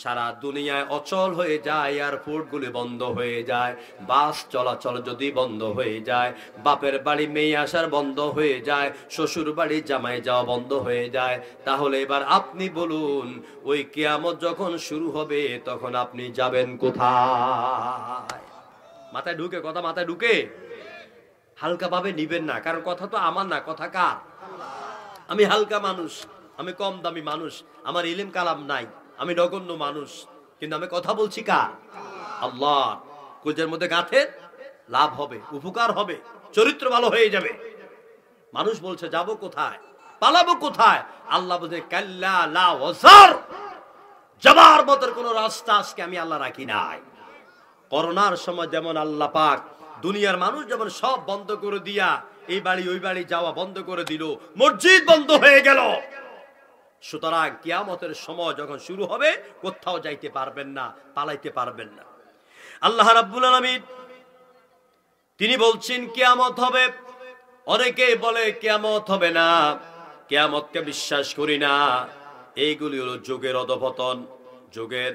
সারা দুনিয়ায় অচল হয়ে যায়, এয়ারপোর্ট গুলি বন্ধ হয়ে যায়, বাস চলাচল যদি বন্ধ হয়ে যায়, বাপের বাড়ি মেয়ে আসার বন্ধ হয়ে যায়, শ্বশুর বাড়ি জামাই যাওয়া বন্ধ হয়ে যায়, তাহলে এবার আপনি বলুন ওই কিয়ামত যখন শুরু হবে তখন আপনি যাবেন কোথায়? মাথায় ঢুকে? কথা মাথায় ঢুকে? হালকা ভাবে নিবেন না, কারণ কথা তো আমার না, কথা কার? আমি হালকা মানুষ, আমি কম দামি মানুষ, আমার ইলম কালাম নাই, আমি নগণ্য মানুষ, কিন্তু আমি কথা বলছি কার? আল্লাহ। কুজের মধ্যে গাঁথে লাভ হবে, উপকার হবে, চরিত্র ভালো হয়ে যাবে। মানুষ বলছে যাব কোথায়, পালাবো কোথায়? আল্লাহ বলছে কাল্লা লা ওয়াজার, যাবার মতো কোনো রাস্তা আজকে আমি আল্লাহ রাখি নাই। করোনার সময় যেমন আল্লাহ পাক দুনিয়ার মানুষ যেমন সব বন্ধ করে দিয়া এই বাড়ি ওই বাড়ি যাওয়া বন্ধ করে দিল, মসজিদ বন্ধ হয়ে গেল, সুতরাং কিয়ামতের সময় যখন শুরু হবে কোথাও যাইতে পারবেন না, পালাইতে পারবেন না। আল্লাহ রাব্বুল আলামিন তিনি বলছেন কিয়ামত হবে। অনেকে বলে কিয়ামত হবে না, কিয়ামতকে বিশ্বাস করি না। এইগুলি হলো যুগের অধপতন, যুগের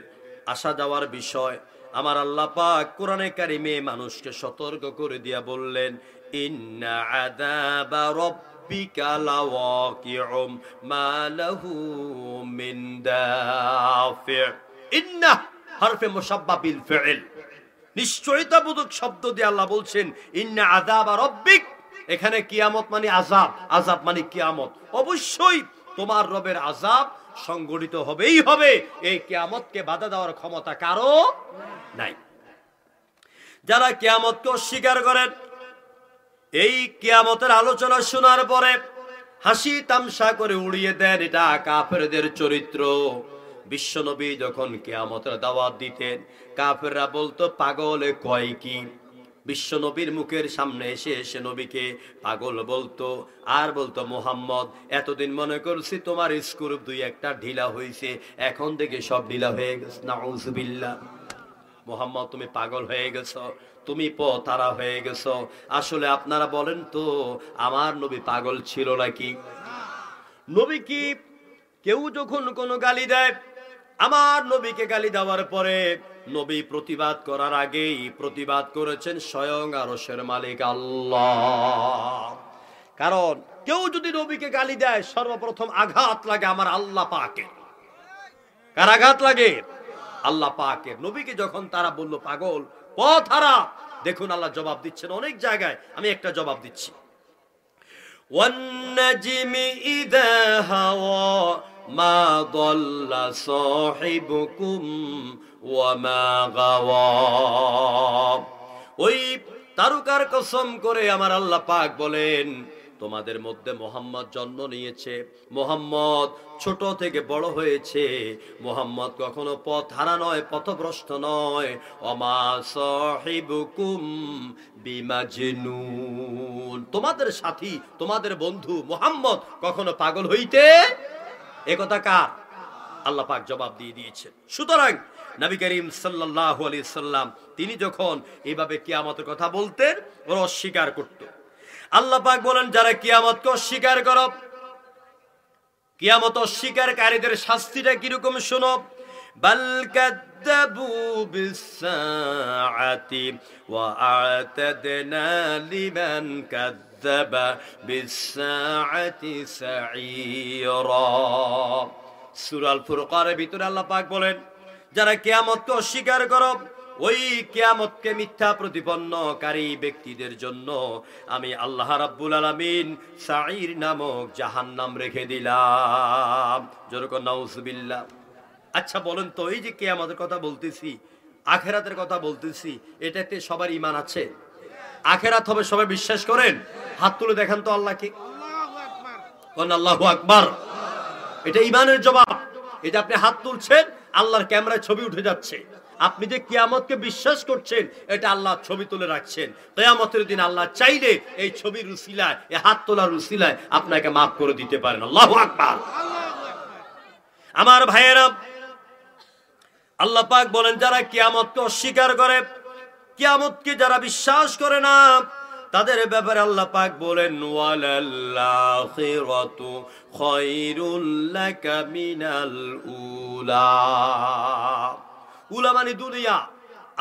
আসা যাওয়ার বিষয়। আমার আল্লাহ পাক কোরআনে কারিমে মানুষকে সতর্ক করে দিয়া বললেন ইন্না আযাবা রাব্বিকা লাওয়াকিউম মা লাহু মিন দাফি'। ইন্না হরফে মুশাব্বাহ বিল ফি'ল, নিশ্চয়তাবোধক শব্দ দিয়ে আল্লাহ বলছেন ইন্না আযাবা রাব্বিক। এখানে কিয়ামত মানে আযাব, আযাব মানে কিয়ামত। অবশ্যই তোমার রবের আযাব সংগঠিত হবেই হবে, এই কিয়ামতকে বাধা দেওয়ার ক্ষমতা কারো নাই। যারা কিয়ামতকে অস্বীকার করেন, এই কিয়ামতের আলোচনা শোনার পরে হাসি তামসা করে উড়িয়ে দেন, এটা কাফেরদের চরিত্র। বিশ্বনবী যখন কিয়ামতের দাওয়াত দিতেন, কাফেররা বলতো পাগলে কয় কি। বিশ্বনবীর মুখের সামনে এসে এসে নবীকে পাগল বলতো, আর বলতো মুহাম্মদ এতদিন মনে করছি তোমার স্ক্রু দুই একটা ঢিলা হয়েছে, এখন থেকে সব ঢিলা হয়ে গেছে। নাউযুবিল্লাহ। মুহাম্মদ তুমি পাগল হয়ে গেছো, তুমি পথহারা হয়ে গেছো। আসলে আপনারা বলেন তো আমার নবী পাগল ছিল নাকি? নবী কি কেউ যখন কোনো গালি দেয়, আমার নবীকে গালি দেওয়ার পরে নবী প্রতিবাদ করার আগেই প্রতিবাদ করেছেন স্বয়ং আরশের মালিক আল্লাহ। কারণ কেউ যদি নবীকে গালি দেয় সর্বপ্রথম আঘাত লাগে আমার আল্লাহ পাকের। কার আঘাত লাগে? আল্লাহ পাকের। নবীকে যখন তারা বলল পাগল, পথহারা, দেখুন আল্লাহ জবাব দিচ্ছেন অনেক জায়গায়, আমি একটা জবাব দিচ্ছি। ওয়ান-নাজমি ইযা হাওয়া মা দাল্লা সাহিবুকুম ওয়া মা গাওয়া। ওই তারকার কসম করে আমার আল্লাহ পাক বলেন তোমাদের মধ্যে মুহাম্মদ জন্ম নিয়েছে, মুহাম্মদ ছোট থেকে বড় হয়েছে, মুহাম্মদ কখনো পথহারা নয়, পথভ্রষ্ট নয়। ওমা সাহিবুকুম বিমাজনুন, তোমাদের সাথী, তোমাদের বন্ধু মুহাম্মদ কখনো পাগল হইতে, এ কথা কার? আল্লাহ পাক জবাব দিয়ে দিয়েছেন। সুতরাং নবী করিম সাল্লাল্লাহু আলাইহি সাল্লাম তিনি যখন এইভাবে কিয়ামতের কথা বলতেন, ওরা অস্বীকার করত। আল্লাহ পাক বলেন, যারা কিয়ামতকে অস্বীকার করো, কিয়ামত অস্বীকারীদের শাস্তিটা কিরকম শোনো। বাল কাযাবু বিস-সাআতি ওয়া আ'তাদনা লিমান কাযাবা বিস-সাআতি সাঈরা। সূরা আল ফুরকানের ভিতরে আল্লাহ পাক বলেন, যারা কিয়ামতকে অস্বীকার করো, ওই কিয়ামতকে মিথ্যা প্রতিপন্নকারী ব্যক্তিদের জন্য আমি আল্লাহ রাব্বুল আলামিন সাঈর নামক জাহান্নাম রেখে দিলাম। যেরকম নাউজুবিল্লাহ। আচ্ছা বলেন তো, এই যে কিয়ামতের কথা বলতেছি, আখিরাতের কথা বলতেছি, এটাতে সবার ঈমান আছে? আখিরাত হবে সবাই বিশ্বাস করেন? হাত তুলে দেখান তো আল্লাহকে। আল্লাহু আকবার, কোন আল্লাহু আকবার। এটা ঈমানের জবাব। এটা আপনি হাত তুলছেন, আল্লাহর ক্যামেরায় ছবি উঠে যাচ্ছে। আপনি যে কিয়ামতকে বিশ্বাস করছেন, এটা আল্লাহ ছবি তুলে রাখছেন। কিয়ামতের দিন আল্লাহ চাইলে এই ছবির উসিলায়, এই হাত তোলার উসিলায় আপনাকে মাফ করে দিতে পারেন। আল্লাহু আকবার। আমার ভাইয়েরা, আল্লাহ পাক বলেন, যারা কিয়ামতকে অস্বীকার করে, কিয়ামতকে যারা বিশ্বাস করে না, তাদের ব্যাপারে আল্লাহ পাক বলেন, ওয়ালাল আখিরাতু খায়রুল লাকা মিনাল উলা। উলা মানে দুনিয়া,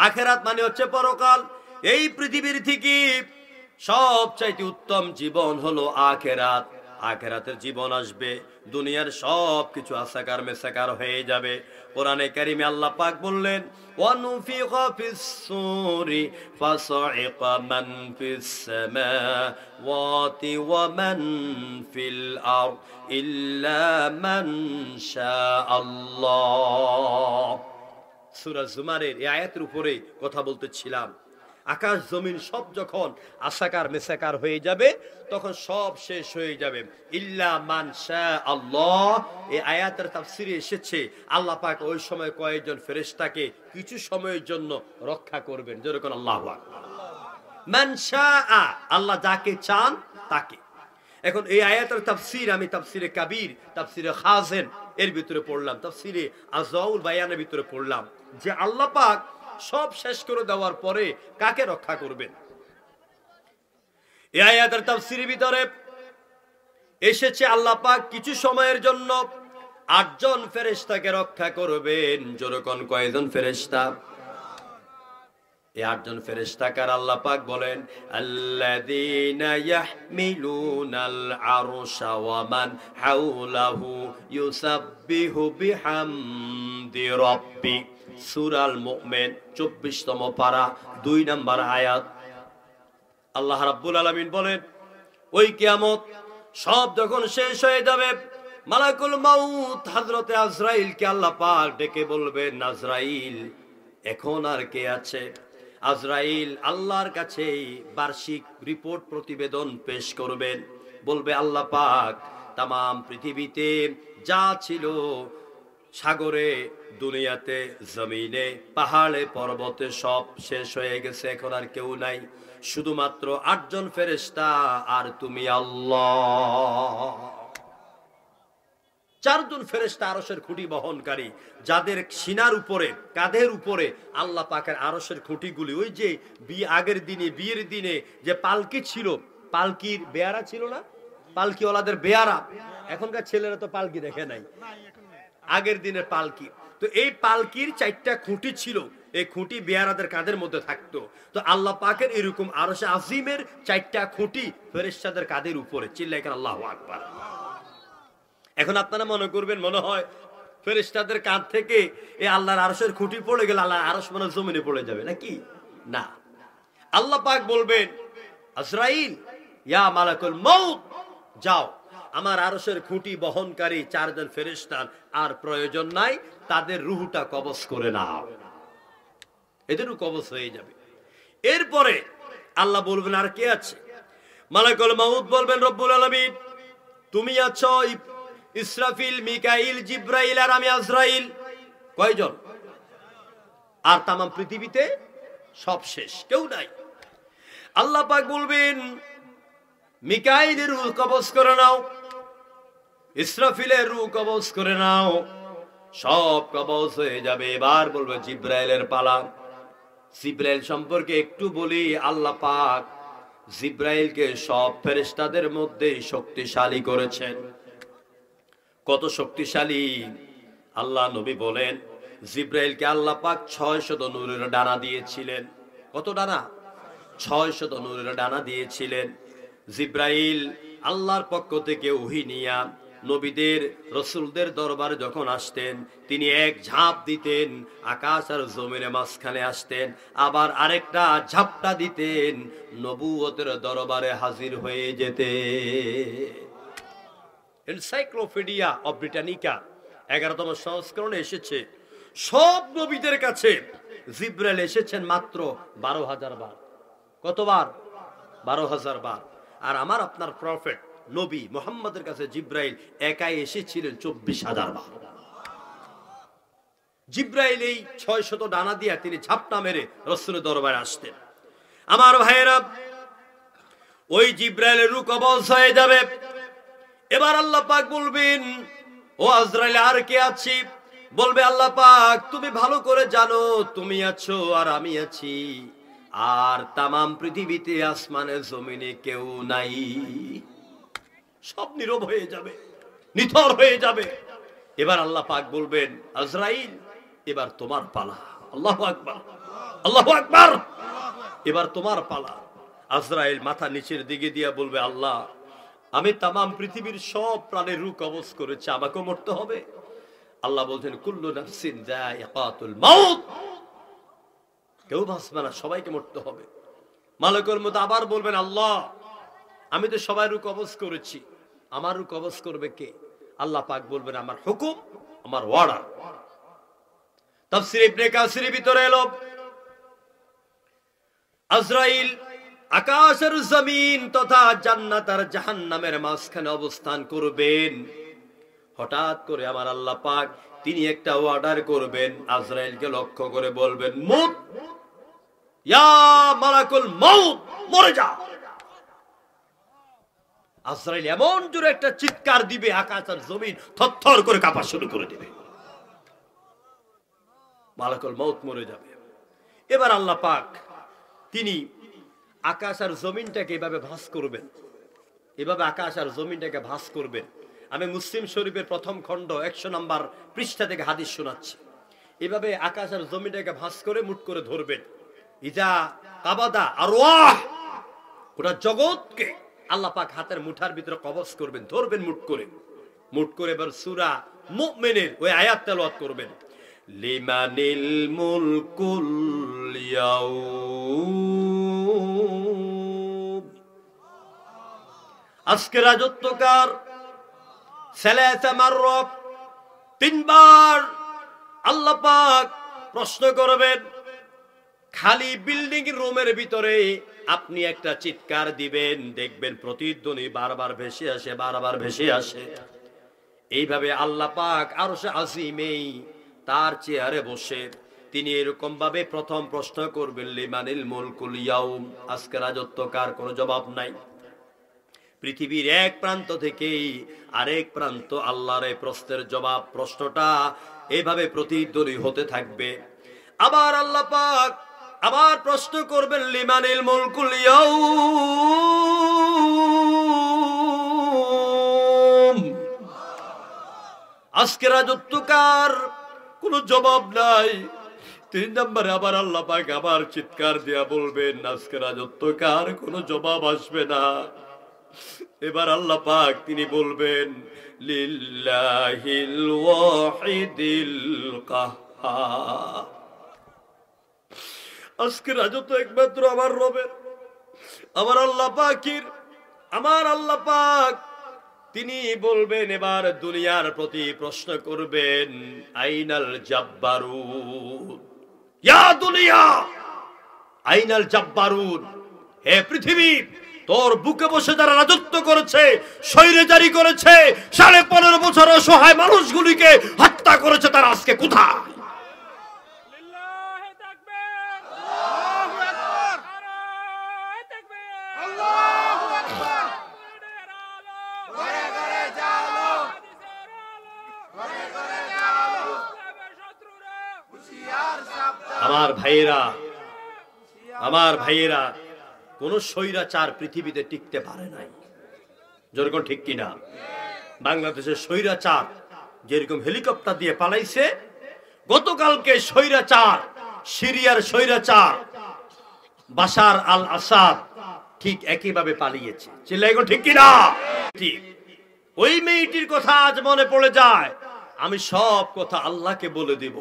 আখিরাত মানে হচ্ছে পরকাল। এই পৃথিবীর থেকে সবচাইতে উত্তম জীবন হলো আখিরাত। আখিরাতের জীবন আসবে, দুনিয়ার সবকিছু আসাকার মেসাকার হয়ে যাবে। কোরআনে কারিমে আল্লাহ পাক বললেন, ওয়ানুফিখা ফিস-সূরি ফাসাইকা মান ফিস-সামাওয়াতি ওয়া মান ফিল আরদ ইল্লা মান শাআল্লাহ। সূরা জুমারের এই আয়াতের উপরে কথা বলতেছিলাম। আকাশ জমিন সব যখন আসাকার মেসাকার হয়ে যাবে, তখন সব শেষ হয়ে যাবে। ইল্লা মান শাআল্লাহ, এই আয়াতের তাফসিরে এসেছে আল্লাহ পাক ওই সময় কয়েকজন ফেরেশতাকে কিছু সময়ের জন্য রক্ষা করবেন। যেরকম আল্লাহু আকবার। মান শাআ, আল্লাহ যাকে চান তাকে। এখন এই আয়াতের তাফসির আমি তাফসিরে কাবীর, তাফসিরে খাজেন এর ভিতরে পড়লাম, তাফসিরে আযাউল বায়ানের ভিতরে পড়লাম যে আল্লাহ পাক সব শেষ করে দেওয়ার পরে কাকে রক্ষা করবেন। এই আয়াতের তাফসীরের ভিতরে এসেছে আল্লাহ পাক কিছু সময়ের জন্য 8 জন ফেরেশতাকে রক্ষা করবেন। যেরকম কয়জন ফেরেশতা? এই 8 জন ফেরেশতা কার আল্লাহ পাক বলেন, আল্লাযীনা ইয়াহমিলুনাল আরশা ওয়া মান হাওলাহু ইউসাব্বিহু বিহামদি রাব্বি। সূরা আল মুমিন 24তম পারা 2 নম্বর আয়াত। আল্লাহ রাব্বুল আলামিন বলেন, ওই কিয়ামত সব যখন শেষ হয়ে যাবে, মালাকুল মাউত হযরতে আজরাইলকে আল্লাহ পাক ডেকে বলবেন, আজরাইল এখন আর কে আছে? আজরাইল আল্লাহর কাছে বার্ষিক রিপোর্ট প্রতিবেদন পেশ করবেন। বলবে, আল্লাহ পাক তামাম পৃথিবীতে যা ছিল, সাগরে, দুনিয়াতে, জমিনে, পাহাড়ে, পর্বতে সব শেষ হয়ে গেছে, এখন আর কেউ নাই, শুধুমাত্র 8 জন ফেরেশতা আর তুমি আল্লাহ। 4 জন ফেরেশতা আরশের খুঁটি বহনকারী, যাদের সিনার উপরে, কাঁধের উপরে আল্লাহ পাকের আরশের খুঁটিগুলি, ওই যে আগের দিনে বিয়ের দিনে যে পালকি ছিল, পালকির বেয়ারা ছিল না, পালকিওয়ালাদের বেয়ারা। এখনকার ছেলেরা তো পালকি দেখে নাই, আগের দিনের পালকি। তো এই পালকির 4টা খুঁটি ছিল, এই খুঁটি বেয়ারাদের কাঁধের মধ্যে থাকতো। তো আল্লাহ পাকের এরকম আরশে আজিমের 4টা খুঁটি ফেরেশতাদের কাঁধের উপরে। চিল্লাইকেন আল্লাহু আকবার। এখন আপনারা মনে করবেন, মনে হয় ফেরেশতাদের কাঁধ থেকে এই আল্লাহর আরশের খুঁটি পড়ে গেলে আল্লাহর আরশ মনে জমিনে পড়ে যাবে নাকি? না, আল্লাহ পাক বলবেন, আজরাইল, ইয়া মালাকুল মাউত, যাও আমার আরশের খুঁটি বহনকারী 4 জন ফেরেশতার আর প্রয়োজন নাই, তাদের রূহটা কবজ করে নাও। এদেরও কবজ হয়ে যাবে। এরপরে আল্লাহ বলবেন, আর কে আছে? মালাকুল মাউত বলবেন, রব্বুল আলামিন তুমি আছো, ইসরাফিল, মিকাইল, জিব্রাইল আর আমি আজরাইল। কয়জন? আর তামাম পৃথিবীতে সব শেষ, কেউ নাই। আল্লাহ পাক বলবেন, মিকাইলের রূহ কবজ করে নাও, ইসরাফিলের রূহ কবজ করে নাও, সব কবজ হয়ে যাবে। এবার বলবে জিব্রাইলের পালা। জিব্রাইল সম্পর্কে একটু বলি। আল্লাহ পাক জিব্রাইলকে সব ফেরেশতাদের মধ্যে শক্তিশালী করেছেন। কত শক্তিশালী? আল্লাহ নবী বলেন জিব্রাইলকে আল্লাহ পাক 600 নূরের ডানা দিয়েছিলেন। কত ডানা? 600 নূরের ডানা দিয়েছিলেন। জিব্রাইল আল্লাহর পক্ষ থেকে ওহী নিয়া নবীদের রাসূলদের দরবারে যখন আসতেন, তিনি এক ঝাঁপ দিতেন, আকাশ আর জমিনের মাঝখানে আসতেন, আবার আরেকটা ঝাপটা দিতেন, নবুয়তের দরবারে হাজির হয়ে যেতেন। এনসাইক্লোপিডিয়া অব ব্রিটানিকা 11তম সংস্করণে এসেছে, সব নবীদের কাছে জিব্রাইল এসেছেন মাত্র 12,000 বার। কতবার? 12,000 বার। আর আমার আপনার প্রফেট নবী মুহাম্মদের কাছে জিব্রাইল একাই এসেছিলেন 24,000 বার। জিব্রাইল এই 600 ডানা দিয়া তিনি ঝাপটা মেরে রাসূলের দরবারে আসতেন। আমার ভাইয়েরা, ওই জিব্রাইলের রূহ কবজ হয়ে যাবে। এবার আল্লাহ পাক বলবেন, ও আজরাইল আর কে আছি? বলবে আল্লাহ পাক তুমি ভালো করে জানো তুমি আছো আর আমি আছি, আর তামাম পৃথিবীতে আসমানে জমিনে কেউ নাই। সব নীরব হয়ে যাবে, নিথর হয়ে যাবে। এবার আল্লাহ পাক বলবেন আজরাইল এবার তোমার পালা। আল্লাহু আকবার, আল্লাহু আকবার। এবার তোমার পালা। আজরাইল মাথা নিচের দিকে দিয়া বলবে আল্লাহ আমি তামাম পৃথিবীর সব প্রাণের রূহ কবজ করেছি, আমাকেও মরতে হবে? আল্লাহ বলছেন কুল্লু নাফসিন যায়িকাতুল মাউত, কেউ বাঁচবে না, সবাইকে মরতে হবে। মালিকুল মউত আবার বলবেন আল্লাহ আমি তো সবাই রূহ কবজ করেছি, আমার রূহ কবজ করবে কে? আল্লাহ পাক বলবেন আমার হুকুম, আমার ওয়ার্ডার। তাফসীর ইবনে কাসিরের ভিতরে এলো আজরাইল আকাশ আর জমিন তথা জান্নাত আর জাহান্নামের মাঝখানে অবস্থান করবেন। হঠাৎ করে আমার আল্লাহ পাক তিনি একটা অর্ডার করবেন, আজরাইলকে লক্ষ্য করে বলবেন মুত, ইয়া মালাকুল মাউত, মরে যা। আজরাইল এমন জোরে একটা চিৎকার দিবে, আকাশ আর জমিন থরথর করে কাঁপা শুরু করে দিবে, মালাকুল মাউত মরে যাবে। এবার আল্লাহ পাক তিনি আকাশ আর জমিনটাকে এভাবে ভাঁজ করবেন, এভাবে আকাশ আর জমিনটাকে ভাঁজ করবেন। আমি মুসলিম শরীফের প্রথম খণ্ড 100 নম্বর পৃষ্ঠা থেকে হাদিস শোনাচ্ছি। এভাবে আকাশ আর জমিনটাকে ভাঁজ করে মুট করে ধরবেন। ইজা কাবাদা আরওয়াহ, গোটা জগৎকে আল্লাহ পাক হাতের মুঠার ভিতরে কবজ করবেন, ধরবেন মুট করে। মুট করে এবার সূরা মুমিনের ওই আয়াত তেলাওয়াত করবেন, লিমানিল মুলকুল ইয়াউম, আজকে রাজত্ব কার? সালাসা মাররাত, তিনবার আল্লাহ পাক প্রশ্ন করবেন। খালি বিল্ডিং রুমের ভিতরে আপনি একটা চিৎকার দিবেন, দেখবেন প্রতিধ্বনি বারবার ভেসে আসে, বারবার ভেসে আসে। এইভাবে আল্লাহ পাক আরশে আজিমেই তার চেয়ারে বসে তিনি এরকম ভাবে প্রথম প্রশ্ন করবেন, লিমানিল মুলকুল ইয়াউম, আজকে রাজত্ব কার? কোনো জবাব নাই। পৃথিবীর এক প্রান্ত থেকে আরেক প্রান্ত আল্লাহর এই প্রশ্নের জবাব, প্রশ্নটা এইভাবে প্রতিধ্বনি হতে থাকবে। আবার আল্লাহ পাক আবার প্রশ্ন করবেন, লিমানিল মুলকুল ইয়াউম, আজকে রাজত্ব কার? কোনো জবাব নাই। 3 নম্বরে আবার আল্লাহ পাক আবার চিৎকার দিয়া বলবেন, আজকে রাজত্ব কার? কোনো জবাব আসবে না। এবার আল্লাহ পাক তিনি বলবেন, লিল্লাহিল ওয়াহিদিল কাহ্হার, আজকে রাজত্ব একমাত্র আমার রবের, আমার আল্লাহ পাকের। আমার আল্লাহ পাক তিনি বলবেন, এবার দুনিয়ার প্রতি প্রশ্ন করবেন, আইনাল জাব্বারুন, ইয়া দুনিয়া আইনাল জাব্বারুন, হে পৃথিবী তোর বুকে বসে যারা রাজত্ব করেছে, স্বৈরাচারী করেছে, 15.5 বছর অসহায় মানুষগুলিকে হত্যা করেছে, তারা আজকে কোথায়? আমার ভাইয়েরা কোন স্বৈরাচার পৃথিবীতে টিকতে পারে নাই। যেরকম ঠিক কিনা? বাংলাদেশের স্বৈরাচার যেরকম হেলিকপ্টার দিয়ে পালাইছে, গতকালকে স্বৈরাচার, সিরিয়ার স্বৈরাচার বাশার আল আসাদ ঠিক একইভাবে পালিয়েছে। চিল্লাইগো ঠিক কিনা? ওই মেয়েটির কথা আজ মনে পড়ে যায়। আমি সব কথা আল্লাহকে বলে দিব।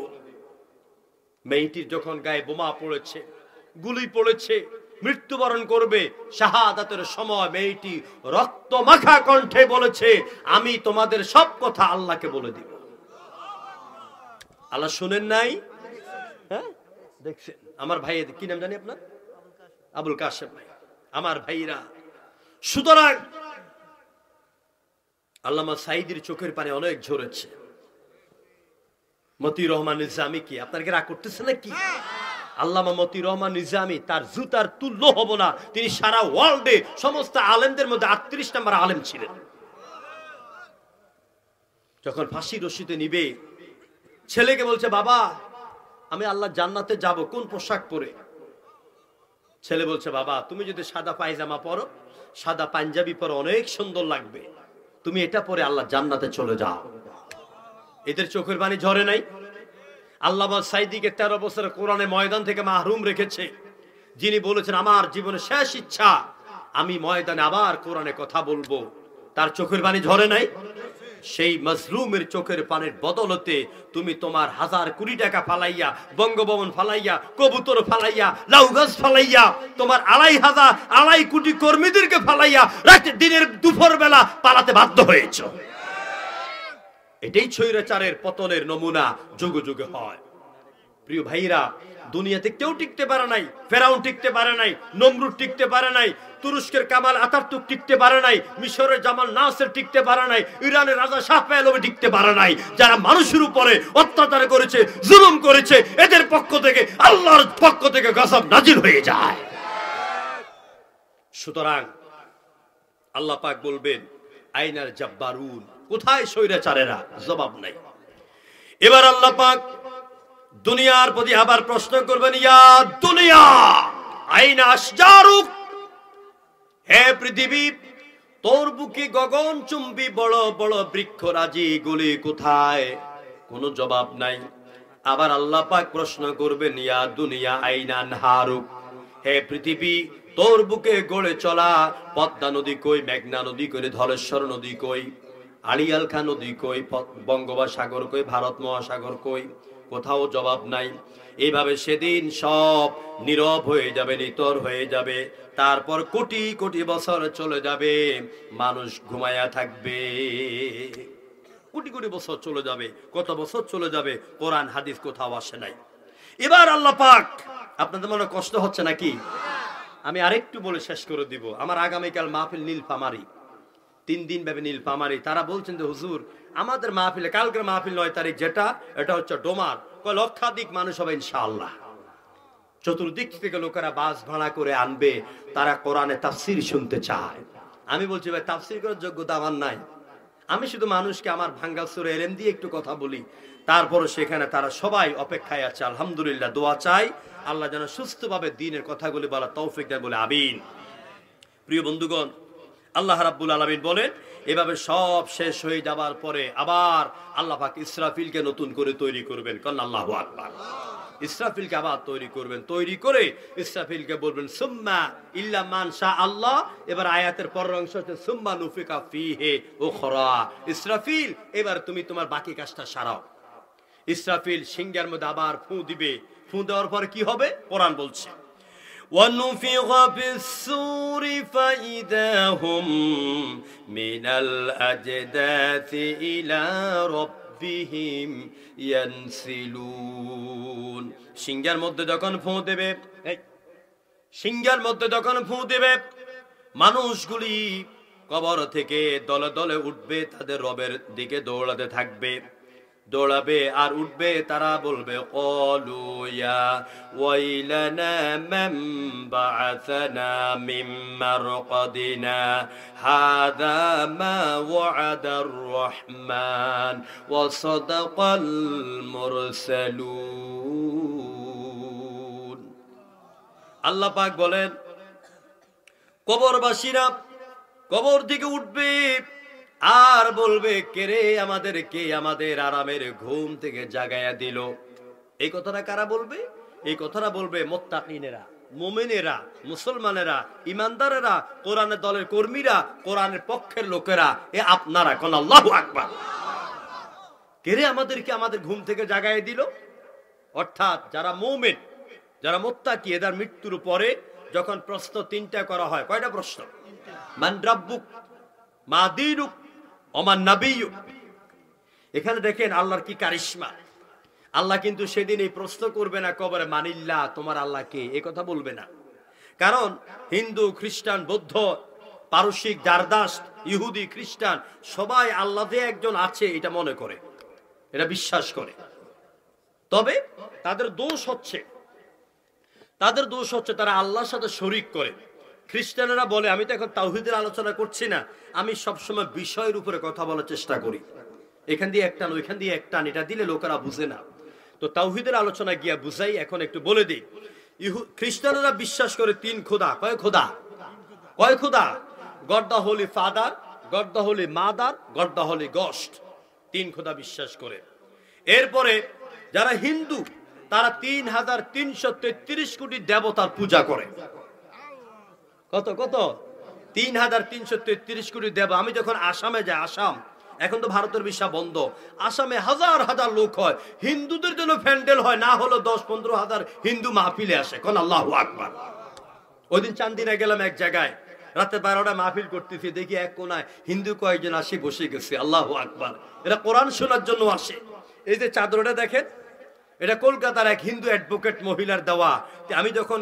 মেয়েটির যখন গায়ে বোমা পড়েছে, গুলি পড়েছে, মৃত্যুবরণ করবে, শাহাদাতের সময় মেয়েটি রক্ত মাখা কণ্ঠে বলেছে, আমি তোমাদের সব কথা আল্লাহকে বলে দিব। আল্লাহ শুনেন নাই? হ্যাঁ, দেখছেন? আমার ভাই, কি নাম জানি আপনার? আবুল কাশেম ভাই। আমার ভাইরা, সুতরাং আল্লামা সাঈদীর চোখের পানি অনেক ঝরেছে। মতি রহমান নিজামী কি আপনার কি রাগ করতেছে নাকি? আল্লামা মতি রহমান নিজামী, তার জুতার তুল্য হব না। তিনি সারা ওয়ার্ল্ডে সমস্ত আলেমদের মধ্যে 38 নম্বর আলেম ছিলেন। যখন ফাঁসি রশিতে নিবে, ছেলেকে বলছে, বাবা আমি আল্লাহ জান্নাতে যাব, কোন পোশাক পরে? ছেলে বলছে, বাবা তুমি যদি সাদা পায়জামা পরো, সাদা পাঞ্জাবি পরো, অনেক সুন্দর লাগবে, তুমি এটা পরে আল্লাহ জান্নাতে চলে যাও। এদের চোখের পানি ঝরে নাই? আল্লামা সাঈদীকে 13 বছর কোরআনে ময়দান থেকে মাহরুম রেখেছে, যিনি বলেছেন আমার জীবনের শেষ ইচ্ছা আমি ময়দানে আবার কোরআনে কথা বলবো। তার চোখের পানি ঝরে নাই? সেই মজলুমের চোখের পানির বদলতে তুমি তোমার 1000 কোটি টাকা ফালাইয়া, বঙ্গভবন ফালাইয়া, কবুতর ফালাইয়া, লাউগাছ ফালাইয়া, তোমার 2,500 কোটি কর্মীদেরকে ফালাইয়া রাতে দিনের দুপুর বেলা পালাতে বাধ্য হয়েছ। এটাই স্বৈরাচারের পতনের নমুনা যুগে যুগে হয়। প্রিয় ভাইরা, দুনিয়াতে কেউ টিকতে পারে নাই। ফেরাউন টিকতে পারে নাই, নমরুদ টিকতে পারে নাই, তুরস্কের কামাল আতাতুর্ক টিকতে পারে নাই, মিশরের জামাল নাসের টিকতে পারে নাই, ইরানের রাজা শাহ পেহলভি টিকতে পারে নাই। যারা মানুষের উপরে অত্যাচার করেছে, জুলুম করেছে, এদের পক্ষ থেকে আল্লাহর পক্ষ থেকে গজব নাজিল হয়ে যায়। সুতরাং আল্লাহ পাক বলবেন, আইনার জাব্বারুন, কোথায় স্বৈরাচারেরা? জবাব নাই। এবার আল্লাহ পাক দুনিয়ার প্রতি আবার প্রশ্ন করবেন, ইয়া দুনিয়া আইনা আশজারুক, হে পৃথিবী তোর বুকে গগনচুম্বী বড় বড় বৃক্ষরাজি গুলি কোথায়? কোনো জবাব নাই। আবার আল্লাহ পাক প্রশ্ন করবেন, ইয়া দুনিয়া আইনা আনহারুক, হে পৃথিবী তোর বুকে গড়ে চলা পদ্মা নদী কই? মেঘনা নদী কই? ধলেশ্বর নদী কই? আড়িয়াল খাঁ নদী কই? বঙ্গোপসাগর কই? ভারত মহাসাগর কই? কোথাও জবাব নাই। এইভাবে সেদিন সব নীরব হয়ে যাবে, নিতর হয়ে যাবে। তারপর কোটি কোটি বছর চলে যাবে, মানুষ ঘুমায়া থাকবে। কোটি কোটি বছর চলে যাবে, কত বছর চলে যাবে, কোরআন হাদিস কোথাও আসে নাই। এবার আল্লাহ পাক, আপনাদের মনে কষ্ট হচ্ছে নাকি? আমি আরেকটু বলে শেষ করে দিব। আমার আগামীকাল মাহফিল নীলফামারী, 3 দিন ব্যাপী নীলফামারী। তারা বলছেন যে হুজুর আমাদের মাহফিলে, কালকের মাহফিল 9 তারিখ, যেটা এটা হচ্ছে ডোমার, লক্ষাধিক মানুষ হবে ইনশাআল্লাহ। চতুর্দিক থেকে লোকেরা বাস ভাড়া করে আনবে, তারা কোরআনে তাফসীর শুনতে চায়। আমি বলছি ভাই তাফসীর করার যোগ্যতা আমার নাই, আমি শুধু মানুষকে আমার ভাঙ্গা সুরে এলেম দিয়ে একটু কথা বলি। তারপরে সেখানে তারা সবাই অপেক্ষায় আছে। আলহামদুলিল্লাহ, দোয়া চাই আল্লাহ যেন সুস্থভাবে দ্বীনের কথাগুলি বলা তৌফিক দেন বলে আমিন। প্রিয় বন্ধুগণ, আল্লাহ রাব্বুল আলামিন বলেন, এভাবে সব শেষ হয়ে যাবার পরে আবার আল্লাহ পাক ইসরাফিলকে নতুন করে তৈরি করবেন। কারণ আল্লাহু আকবার, ইসরাফিলকে আবার তৈরি করবেন। তৈরি করে ইসরাফিলকে বলবেন সুম্মা ইল্লা মান শা আল্লাহ। এবার আয়াতের পরের অংশ হচ্ছে সুম্মা নুফিকা ফিহি উখরা। ইসরাফিল এবার তুমি তোমার বাকি কাজটা সারাও। ইসরাফিল সিংহের মধ্যে আবার ফু দিবে। ফু দেওয়ার পরে কি হবে? কোরআন বলছে, وَنُفِخَ فِي الصُّورِ فَإِذَا هُمْ مِنَ الْأَجْدَاثِ إِلَى رَبِّهِمْ يَنْسِلُونَ। সিংহের মধ্যে যখন ফু দেবে, সিংহের মধ্যে যখন ফু দেবে, মানুষগুলি কবর থেকে দলে দলে উঠবে, তাদের রবের দিকে দৌড়াতে থাকবে, দৌড়াবে আর উঠবে। তারা বলবে, ক্বালু ইয়া ওয়াইলানা মান বা'আসানা মিন মারকাদিনা হাযা মা ওয়া'আদার রাহমান ওয়া সাদাকাল মুরসালুন। আল্লাহ পাক বলেন, কবরবাসীরা কবর থেকে উঠবে আর বলবে, কে আমাদের আরামের ঘুম থেকে জাগায়া দিল। এই কথাটা কারা বলবে? এই কথাটা বলবে মুত্তাকিনেরা, মুমিনেরা, মুসলমানেরা, ইমানদারেরা, কোরআনের দলের কর্মীরা, কোরআনের পক্ষের লোকেরা। এ আপনারা কোন আল্লাহু আকবার। আমাদেরকে আমাদের ঘুম থেকে জাগায় দিল। অর্থাৎ যারা মুমিন, যারা মুত্তাকি, এদের মৃত্যুর পরে যখন প্রশ্ন তিনটা করা হয়। কয়টা প্রশ্ন? মান রাব্বুক, মা দীনুক, ওমান নাবিয়্যুক। এখানে দেখেন আল্লাহর কি কারিশমা। আল্লাহ কিন্তু সেদিন এই প্রশ্ন করবে না কবরে, মানিল্লাহ, তোমার আল্লাহ কে, এ কথা বলবে না। কারণ হিন্দু, খ্রিস্টান, বৌদ্ধ, পারসিক, জারদাশত, ইহুদি, খ্রিস্টান সবাই আল্লাহ যে একজন আছে এটা মনে করে, এটা বিশ্বাস করে। তবে তাদের দোষ হচ্ছে তারা আল্লাহর সাথে শরীক করে। খ্রিস্টানেরা বলে, আমি তো এখন তাওহীদের আলোচনা করছি না, আমি সবসময় বিষয়ের উপরে কথা বলার চেষ্টা করি, এখান দিয়ে একটা ওইখান দিয়ে একটা, এটা দিলে লোকেরা বুঝে না। তো তাওহীদের আলোচনা গিয়া বুঝাই, এখন একটু বলে দিই। খ্রিস্টানেরা বিশ্বাস করে তিন খোদা। কয় খোদা? God the Holi father, god the Holi mother, god the Holi গস্ট। তিন খোদা বিশ্বাস করে। এরপরে যারা হিন্দু তারা ৩৩৩৩ কোটি দেবতার পূজা করে। কত ৩৩৩৩ কোটি দেব। আমি যখন আসামে যাই, আসাম এখন তো ভারতের ভিসা বন্ধ, আসামে হাজার হাজার লোক হয়, হিন্দুদের জন্য প্যান্ডেল হয়, না হলো ১০-১৫ হাজার হিন্দু মাহফিলে আসে। কোন আল্লাহু আকবার। ওই দিন চান্দিনা গেলাম এক জায়গায়, রাতে 12টা মাহফিল করতেছি, দেখি এক কোনায় হিন্দু কয়েকজন আসে বসে গেছে। আল্লাহু আকবার। এরা কোরআন শোনার জন্য আসে। এই যে চাদরটা দেখেন, এটা কলকাতার এক হিন্দু অ্যাডভোকেট মহিলার দেওয়া। আমি যখন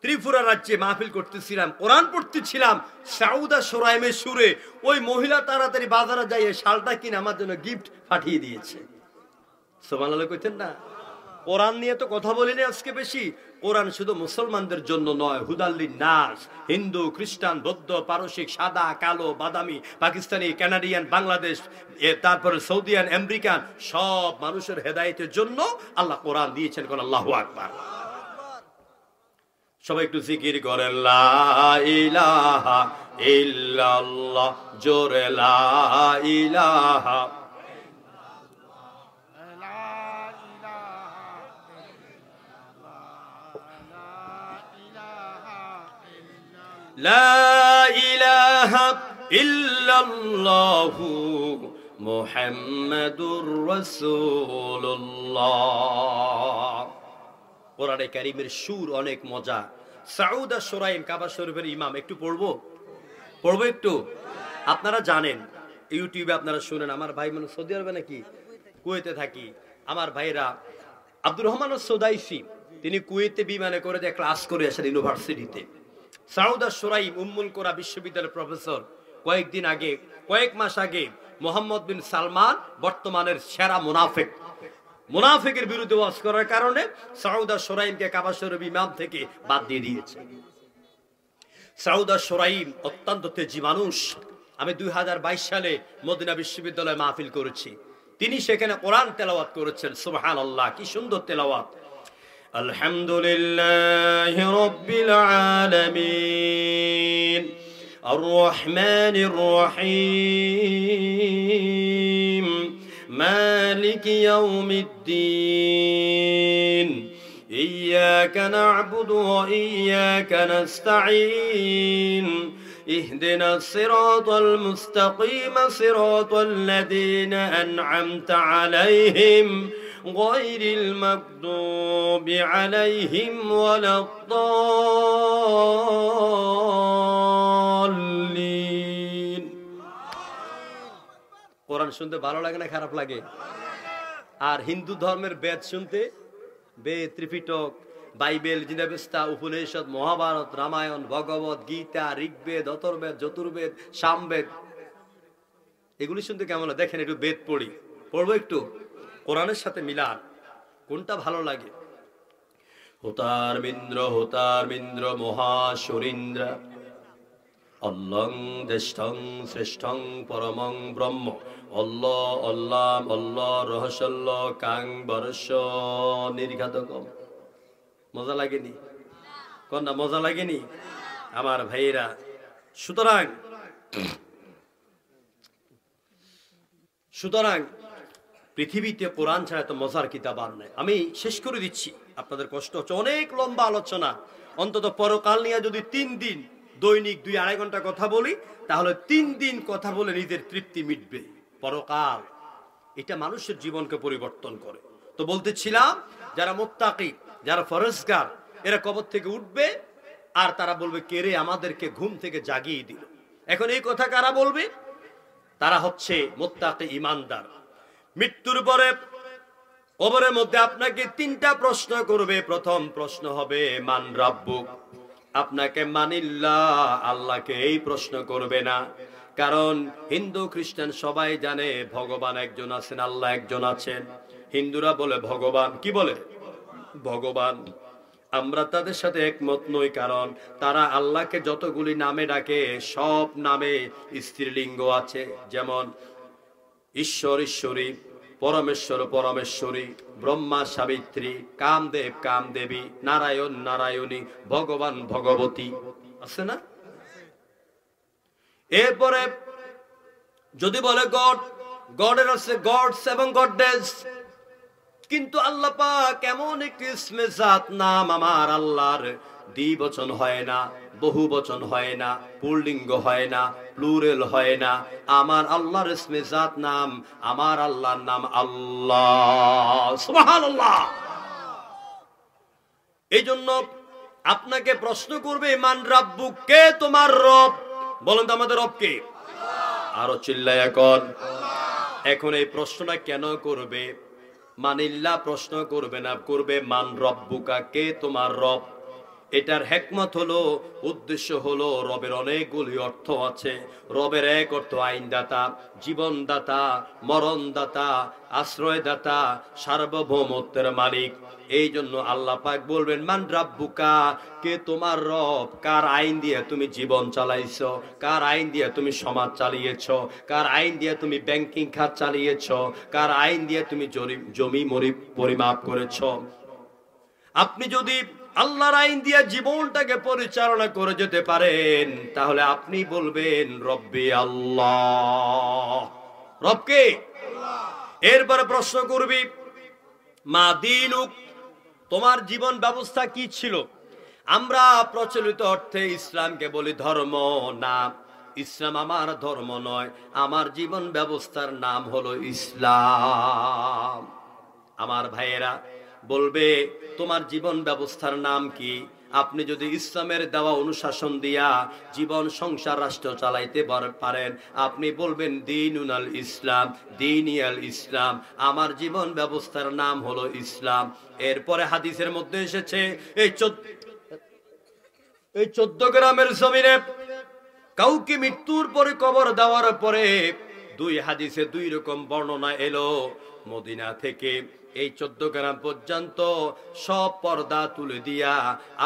ত্রিপুরা রাজ্যে মাহফিল করতেছিলাম, কোরআন পড়তেছিলাম, সাউদা সোরাইমের সুরে ওই মহিলা তাড়াতাড়ি বাজারে যাইয়ে শালটা কিনে আমার জন্য গিফট পাঠিয়ে দিয়েছে। সুবহানাল্লাহ কইতেন না? কোরআন নিয়ে তো কথা বলিনি আজকে বেশি। কোরআন শুধু মুসলমানদের জন্য নয়, হুদাল্লিন নাস, হিন্দু, খ্রিস্টান, বৌদ্ধ, পারসিক, সাদা, কালো, বাদামি, পাকিস্তানি, কানাডিয়ান, বাংলাদেশ, তারপরে সৌদিয়ান, আমেরিকান, সব মানুষের হেদায়েতের জন্য আল্লাহ কোরআন দিয়েছেন। কোন আল্লাহু আকবার। সবাই একটু জিকির করেন, লা ইলাহা ইল্লাল্লাহ, জোরে লা ইলাহা। লা ইলাহা ইল্লাল্লাহু মুহাম্মাদুর রাসূলুল্লাহ। কোরআনে কারীমের সুর অনেক মজা। সাউদা সোরাইম কাবা শরীফের ইমাম। একটু পড়বো একটু। আপনারা জানেন, ইউটিউবে আপনারা শুনেন, আমার ভাই মানে সৌদি আরবে নাকি কুয়েতে থাকি, আমার ভাইরা আব্দুর রহমান সুদাইসি, তিনি কুয়েতে বিমানে করে যে ক্লাস করে আসেন ইউনিভার্সিটিতে। সাউদা সোরাইম উম্মুল কোরা বিশ্ববিদ্যালয়ের প্রফেসর। কয়েক মাস আগে মোহাম্মদ বিন সালমান, বর্তমানের সেরা মুনাফিকের বিরুদ্ধে ওয়াজ করার কারণে সাউদা সোরাইমকে কাবা শরীফ ইমাম থেকে বাদ দিয়ে দিয়েছে। সাউদা সোরাইম অত্যন্ত তেজি মানুষ। আমি 2022 সালে মদিনা বিশ্ববিদ্যালয়ে মাহফিল করেছি, তিনি সেখানে কোরআন তেলাওয়াত করেছেন। সুবহানাল্লাহ, কি সুন্দর তেলাওয়াত। আলহামদুলিল্লাহি রাব্বিল আলামিন আর রহমানির রহিম مالك يوم الدين إياك نعبد وإياك نستعين اهدنا الصراط المستقيم صراط الذين أنعمت عليهم غير المغضوب عليهم ولا الضالين। কোরআন শুনতে ভালো লাগে না খারাপ লাগে? আর হিন্দু ধর্মের বেদ শুনতে, বেদ, ত্রিপিটক, বাইবেল, জিনাবেস্তা, উপনিষদ, মহাভারত, রামায়ণ, ভগবত গীতা, ঋগ্বেদ, অথর্বেদ, চতুর্বেদ, সামবেদ, এগুলি শুনতে কেমন লাগে? দেখেন একটু বেদ পড়বো একটু, কোরআনের সাথে মিলান, কোনটা ভালো লাগে? হোতার মিন্দ্র মহাসুরিন্দ্র অল্লং জ্যেষ্ঠং শ্রেষ্ঠং পরমং ব্রহ্ম অল্লাহ রহস্যল্ল কাং বরস্য নির্ঘাতকম। মজা লাগেনি? কন্যা মজা লাগেনি আমার ভাইয়েরা? সুতরাং সুতরাং পৃথিবীতে কোরআন ছাড়া তো মজার কিতাব আর নাই। আমি শেষ করে দিচ্ছি, আপনাদের কষ্ট হচ্ছে, অনেক লম্বা আলোচনা। অন্তত পরকাল নিয়ে যদি 3 দিন দৈনিক 2-2.5 ঘন্টা কথা বলি, তাহলে 3 দিন কথা বলে নিজের তৃপ্তি মিটবে। পরকাল এটা মানুষের জীবনকে পরিবর্তন করে। তো বলতেছিলাম, যারা মুত্তাকি, যারা ফরজগার, এরা কবর থেকে উঠবে আর তারা বলবে, কে রে আমাদেরকে ঘুম থেকে জাগিয়ে দিল। এখন এই কথা কারা বলবে? তারা হচ্ছে মুত্তাকি, ইমানদার। মৃত্যুর পরে কবরের মধ্যে আপনাকে 3টা প্রশ্ন করবে। প্রথম প্রশ্ন হবে মান রাব্বুক, আপনাকে মানিল্লাহ, আল্লাহকে এই প্রশ্ন করবে না। কারণ হিন্দু খ্রিস্টান সবাই জানে ভগবান একজন আছেন, আল্লাহ একজন আছেন। হিন্দুরা বলে ভগবান, কি বলে? ভগবান। আমরা তাদের সাথে একমত নই, কারণ তারা আল্লাহকে যতগুলি নামে ডাকে সব নামে স্ত্রীলিঙ্গ আছে। যেমন ঈশ্বর ঈশ্বরী, পরমেশ্বর পরমেশ্বরী, ব্রহ্মা সাবিত্রী, কামদেব কামদেবী, নারায়ণ নারায়ণী, ভগবান ভগবতী, আছে না? এরপরে যদি বলে গড, গডের আছে গডস এবং গডেস। কিন্তু আল্লাহ পাক এমন একটি ইসমে জাত নাম, আমার আল্লাহর দ্বিবচন হয় না, বহু বচন হয় না, পুল্লিঙ্গ হয় না, প্লুরাল হয় না। আমার আল্লাহর ইসমে জাত নাম, আমার আল্লাহর নাম আল্লাহ। সুবহানাল্লাহ। এই জন্য আপনাকে প্রশ্ন করবে মান রাব্বুক, কে তোমার রব? বলেন তো আমাদের রব কে? আরো চিল্লায়া কর। এখন এই প্রশ্নটা কেন করবে? মানিল্লাহ প্রশ্ন করবে না, করবে মান রব্বুকা, কে তোমার রব? এটার হিকমত হলো, উদ্দেশ্য হলো, রবের অনেকগুলি অর্থ আছে। রবের এক অর্থ আইনদাতা, জীবনদাতা, মরণদাতা, আশ্রয়দাতা, সার্বভৌমত্বের মালিক। এই জন্য আল্লাহ পাক বলবেন মান রাব্বুকা, কে তোমার রব? কার আইন দিয়ে তুমি জীবন চালাইছো? কার আইন দিয়ে তুমি সমাজ চালিয়েছো? কার আইন দিয়ে তুমি ব্যাংকিং খাত চালিয়েছো? কার আইন দিয়ে তুমি জমি পরিমাপ করেছো? আপনি যদি আল্লাহর আইন দিয়ে জীবনটাকে পরিচালনা করে যেতে পারেন, তাহলে আপনি বলবেন রব্বি আল্লাহ। রবকে? এরপরে প্রশ্ন করবি মা দীনুক, তোমার জীবন ব্যবস্থা কি ছিল? আমরা প্রচলিত অর্থে ইসলামকে বলি ধর্ম। না, ইসলাম আমার ধর্ম নয়, আমার জীবন ব্যবস্থার নাম হলো ইসলাম। আমার ভাইয়েরা বলবে তোমার জীবন ব্যবস্থার নাম কি? আপনি যদি ইসলামের দেওয়া অনুশাসন দিয়া জীবন সংসার রাষ্ট্র চালাইতে পারেন, আপনি বলবেন দীনুল ইসলাম, দীনিয়াল ইসলাম, আমার জীবন ব্যবস্থার নাম হলো ইসলাম। এরপরে হাদিসের মধ্যে এসেছে এই 14 গ্রামের জমিনে কাউকে মৃত্যুর পরে কবর দেওয়ার পরে 2 হাদিসে 2 রকম বর্ণনা এলো। মদিনা থেকে এই 14 গ্রাম পর্যন্ত সব পর্দা তুলে দিয়া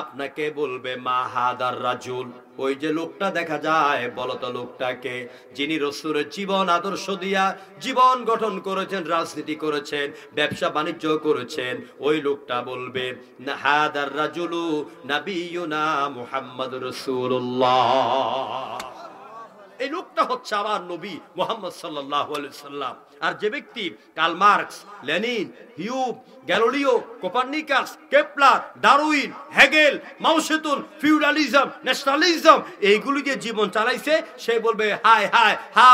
আপনাকে বলবে মা হাদার রাজুল, ওই যে লোকটা দেখা যায়, বলতো লোকটাকে, যিনি রাসূলের জীবন আদর্শ দিয়া জীবন গঠন করেছেন, রাজনীতি করেছেন, ব্যবসা বাণিজ্য করেছেন। ওই লোকটা বলবে না হাদার রাজুলু নাবিয়ুনা মুহাম্মাদুর রাসূলুল্লাহ, এই লোকটা হচ্ছে আমার নবী মুহাম্মদ সাল্লাল্লাহু আলাইহি সাল্লাম। আর যে ব্যক্তি Karl Marx, Lenin, Hume, Galileo, Copernicus, Kepler, Darwin, Hegel, Mao Tsetung, feudalism, nationalism এইগুলি দিয়ে জীবন চালাইছে, সে বলবে হায় হায়, হা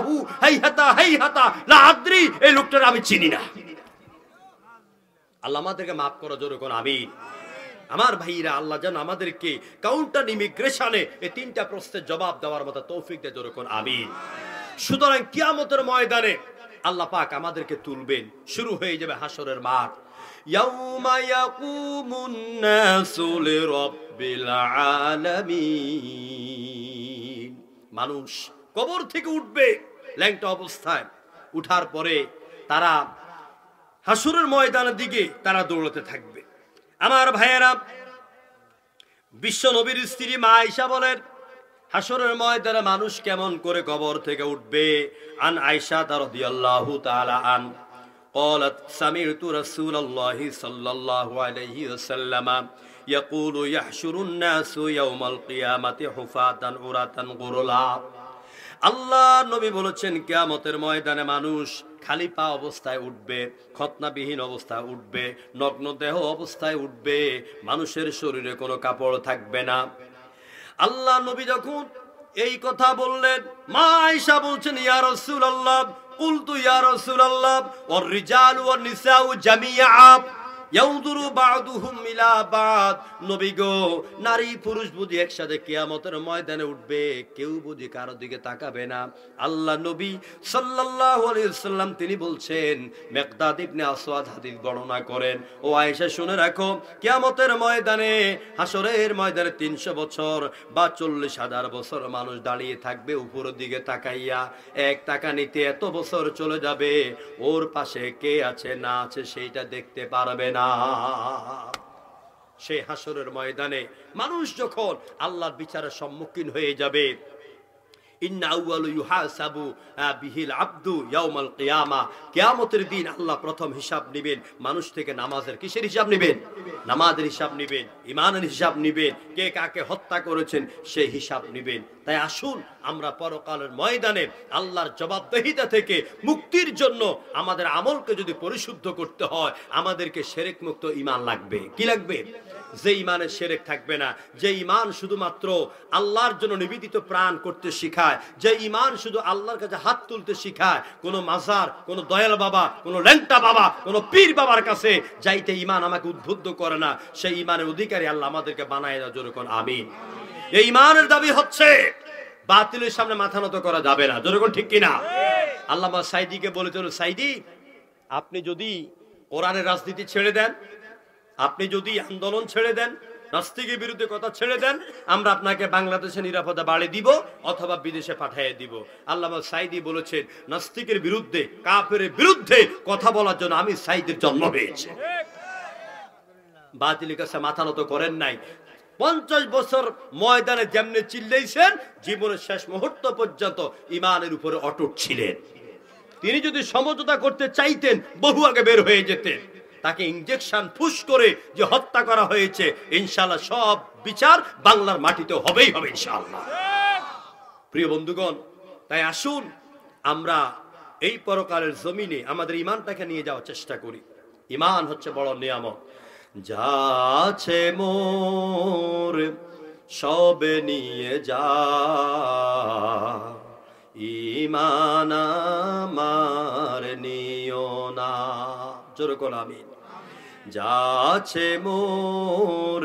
হু, হাই হাতা লা আদ্রি, এই লোকটার আমি চিনি না। আল্লাহ আমাদেরকে মাফ করো, জোরে কোন আমিন। আমার ভাইরা, আল্লাহ যেন আমাদেরকে কাউন্টার ইমিগ্রেশনে এই 3টা প্রশ্নের জবাব দেওয়ার মতো তৌফিক দেয়, জোরে কোন আমিন। সুতরাং কিয়ামতের ময়দানে আল্লাহ পাক আমাদেরকে তুলবেন, শুরু হয়ে যাবে হাসরের মাঠ। ইয়াউমা ইয়াকুমুন নাসু লিরাব্বিল আলামিন, মানুষ কবর থেকে উঠবে ল্যাংটা অবস্থায়। উঠার পরে তারা হাসরের ময়দানের দিকে তারা দৌড়াতে থাকবে। আমার ভাইয়েরা, বিশ্ব নবীর স্ত্রী মা আয়েশা বলেন হাসরের ময়দানে মানুষ কেমন করে কবর থেকে উঠবে। আন আয়েশা রাদিয়াল্লাহু তাআলা আন قالت سمعت رسول الله صلى الله عليه وسلم يقول يحشر الناس يوم القيامة حفاة عراة غرلا আল্লাহ নবী বলেছেন কিয়ামতের ময়দানে মানুষ খালি পা অবস্থায় উঠবে, খতনাবিহীন অবস্থায় উঠবে, নগ্ন দেহ অবস্থায় উঠবে, মানুষের শরীরে কোনো কাপড় থাকবে না। আল্লাহ নবী যখন এই কথা বললেন, মা আয়েশা বলছেন ইয়া রাসূলুল্লাহ, কুলতু ইয়া রাসূলুল্লাহ ওয়ার রিজালু ওয়ান নিসাউ জামিআ ইয়াউদুরু বা'দুহুম ইলা বা'দ, নবী গো, নারী পুরুষ বুঝি একসাথে কিয়ামতের ময়দানে উঠবে, কেউ বুঝি কারো দিকে তাকাবে না। আল্লাহ নবী সাল্লাল্লাহু আলাইহি ওয়াসাল্লাম তিনি বলছেন, মিকদাদ ইবনে আসওয়াদ হাদিস বর্ণনা করেন, ও আয়েশা শুনে রাখো, কিয়ামতের ময়দানে, হাসরের ময়দানে 300 বছর বা 40,000 বছর মানুষ দাঁড়িয়ে থাকবে উপরের দিকে তাকাইয়া, এক তাকানিতে এত বছর চলে যাবে, ওর পাশে কে আছে না আছে সেইটা দেখতে পারবে না। সেই হাসরের ময়দানে মানুষ যখন আল্লাহর বিচারের সম্মুখীন হয়ে যাবে, ইন্না আউয়ালু ইউহাসাবু বিহিল আবদু ইয়াউমাল কিয়ামা, কিয়ামতের দিন আল্লাহ প্রথম হিসাব নেবেন মানুষ থেকে। নামাজের কিসের হিসাব নেবেন? নামাজের হিসাব নেবেন, ঈমানের হিসাব নেবেন, কে কাকে হত্যা করেছেন সেই হিসাব নেবেন। তাই আসুন আমরা পরকালের ময়দানে আল্লাহর জবাবদিহিতা থেকে মুক্তির জন্য আমাদের আমলকে যদি পরিশুদ্ধ করতে হয়, আমাদেরকে শিরক মুক্ত ঈমান লাগবে। কি লাগবে? যে ঈমানে শিরক থাকবে না, যে ঈমান শুধুমাত্র আল্লাহর জন্য নিবেদিত প্রাণ করতে শেখায়, যে ঈমান শুধু আল্লাহর কাছে হাত তুলতে শেখায়, কোনো মাজার, কোনো দয়াল বাবা, কোনো ল্যাংটা বাবা, কোনো পীর বাবার কাছে যাইতে ঈমান আমাকে উদ্বুদ্ধ করে না, সেই ঈমানের অধিকারী আল্লাহ আমাদেরকে বানায় দেওয়ার জন্য কোন আমিন। এই ঈমানের দাবি হচ্ছে বাতিলের সামনে মাথা নত করা যাবে না, যেরকম ঠিক কিনা? আল্লামা সাইদিকে বলেছিল, সাইদি আপনি যদি কোরআনের রাজনীতি ছেড়ে দেন, আপনি যদি আন্দোলন ছেড়ে দেন, নাস্তিকের বিরুদ্ধে কথা ছেড়ে দেন, আমরা আপনাকে বাংলাদেশে নিরাপত্তা বাড়িয়ে দিব অথবা বিদেশে পাঠিয়ে দিব। আল্লামা সাইদি বলেছেন, নাস্তিকের বিরুদ্ধে, কাফেরের বিরুদ্ধে কথা বলার জন্য আমি সাইদির জন্ম হয়েছে। বাতিলের কাছে মাথা নত করেন নাই। 50 বছর ময়দানে যেমনি চিল্লাইছেন, জীবনের শেষ মুহূর্ত পর্যন্ত ঈমানের উপরে অটুট ছিলেন। তিনি যদি সমঝোতা করতে চাইতেন বহু আগে বের হয়ে যেতেন। তাকে ইনজেকশন পুশ করে যে হত্যা করা হয়েছে, ইনশাআল্লাহ সব বিচার বাংলার মাটিতে হবেই হবে ইনশাআল্লাহ। প্রিয় বন্ধুগণ, তাই আসুন আমরা এই পরকালের জমিনে আমাদের ঈমানটাকে নিয়ে যাওয়ার চেষ্টা করি। ঈমান হচ্ছে বড় নিয়ামত। যা আছে মোর সব নিয়ে যা, ঈমান আমার নিও না, জোরে কোন আমিন। যা আছে মোর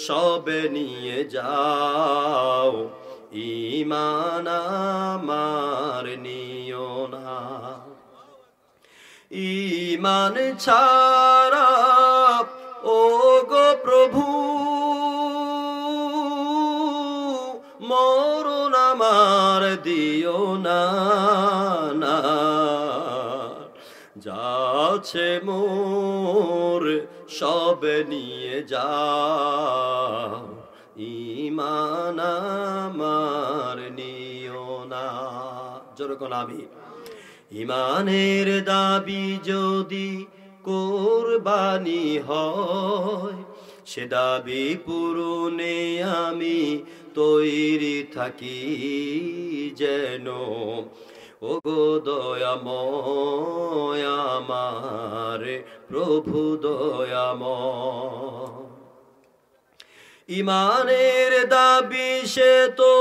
সব নিয়ে যাও, ঈমান আমার নিও না। ঈমান ছাড়া ও গো প্রভু মরণ আমার দিও না, না। যা আছে মোর সব নিয়ে যাও, ঈমান আমার নিও না, যেরকম আমি। ঈমানের দাবি যদি কোরবানি হয়, সে দাবি পূরণে আমি তৈরি থাকি যেন। ও গো দয়াময় আমার প্রভু দয়াময়। ঈমানের দাবি সে তো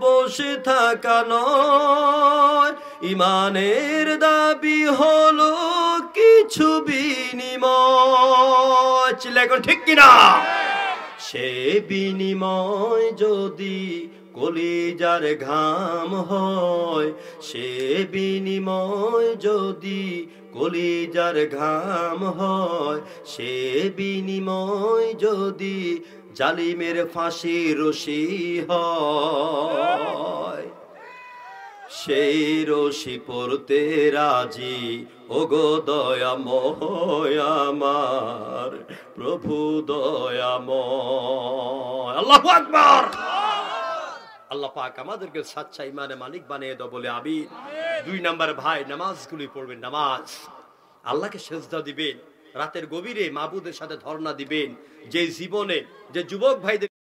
বসে থাকা নয়, ঈমানের দাবি হলো কিছু বিনিময়। চিল্লাইখন ঠিক কিনা? সে বিনিময় যদি কলিজার ঘাম হয়, সে বিনিময় যদি কলিজার ঘাম হয়, সে বিনিময় যদি জালিমের ফাঁসি রশি হয়, সেই রশি পড়তে রাজি ওগো দয়াময় আমার প্রভু দয়াময়। আল্লাহু আকবার। আল্লাহ পাক আমাদেরকে সাচ্চা ইমানে মালিক বানিয়ে দাও বলে আমিন। 2 নাম্বার ভাই, নামাজগুলি পড়বেন। নামাজ আল্লাহকে সেজদা দিবেন, রাতের গভীরে মাবুদের সাথে ধর্ণা দিবেন, যে জীবনে যে যুবক ভাইদের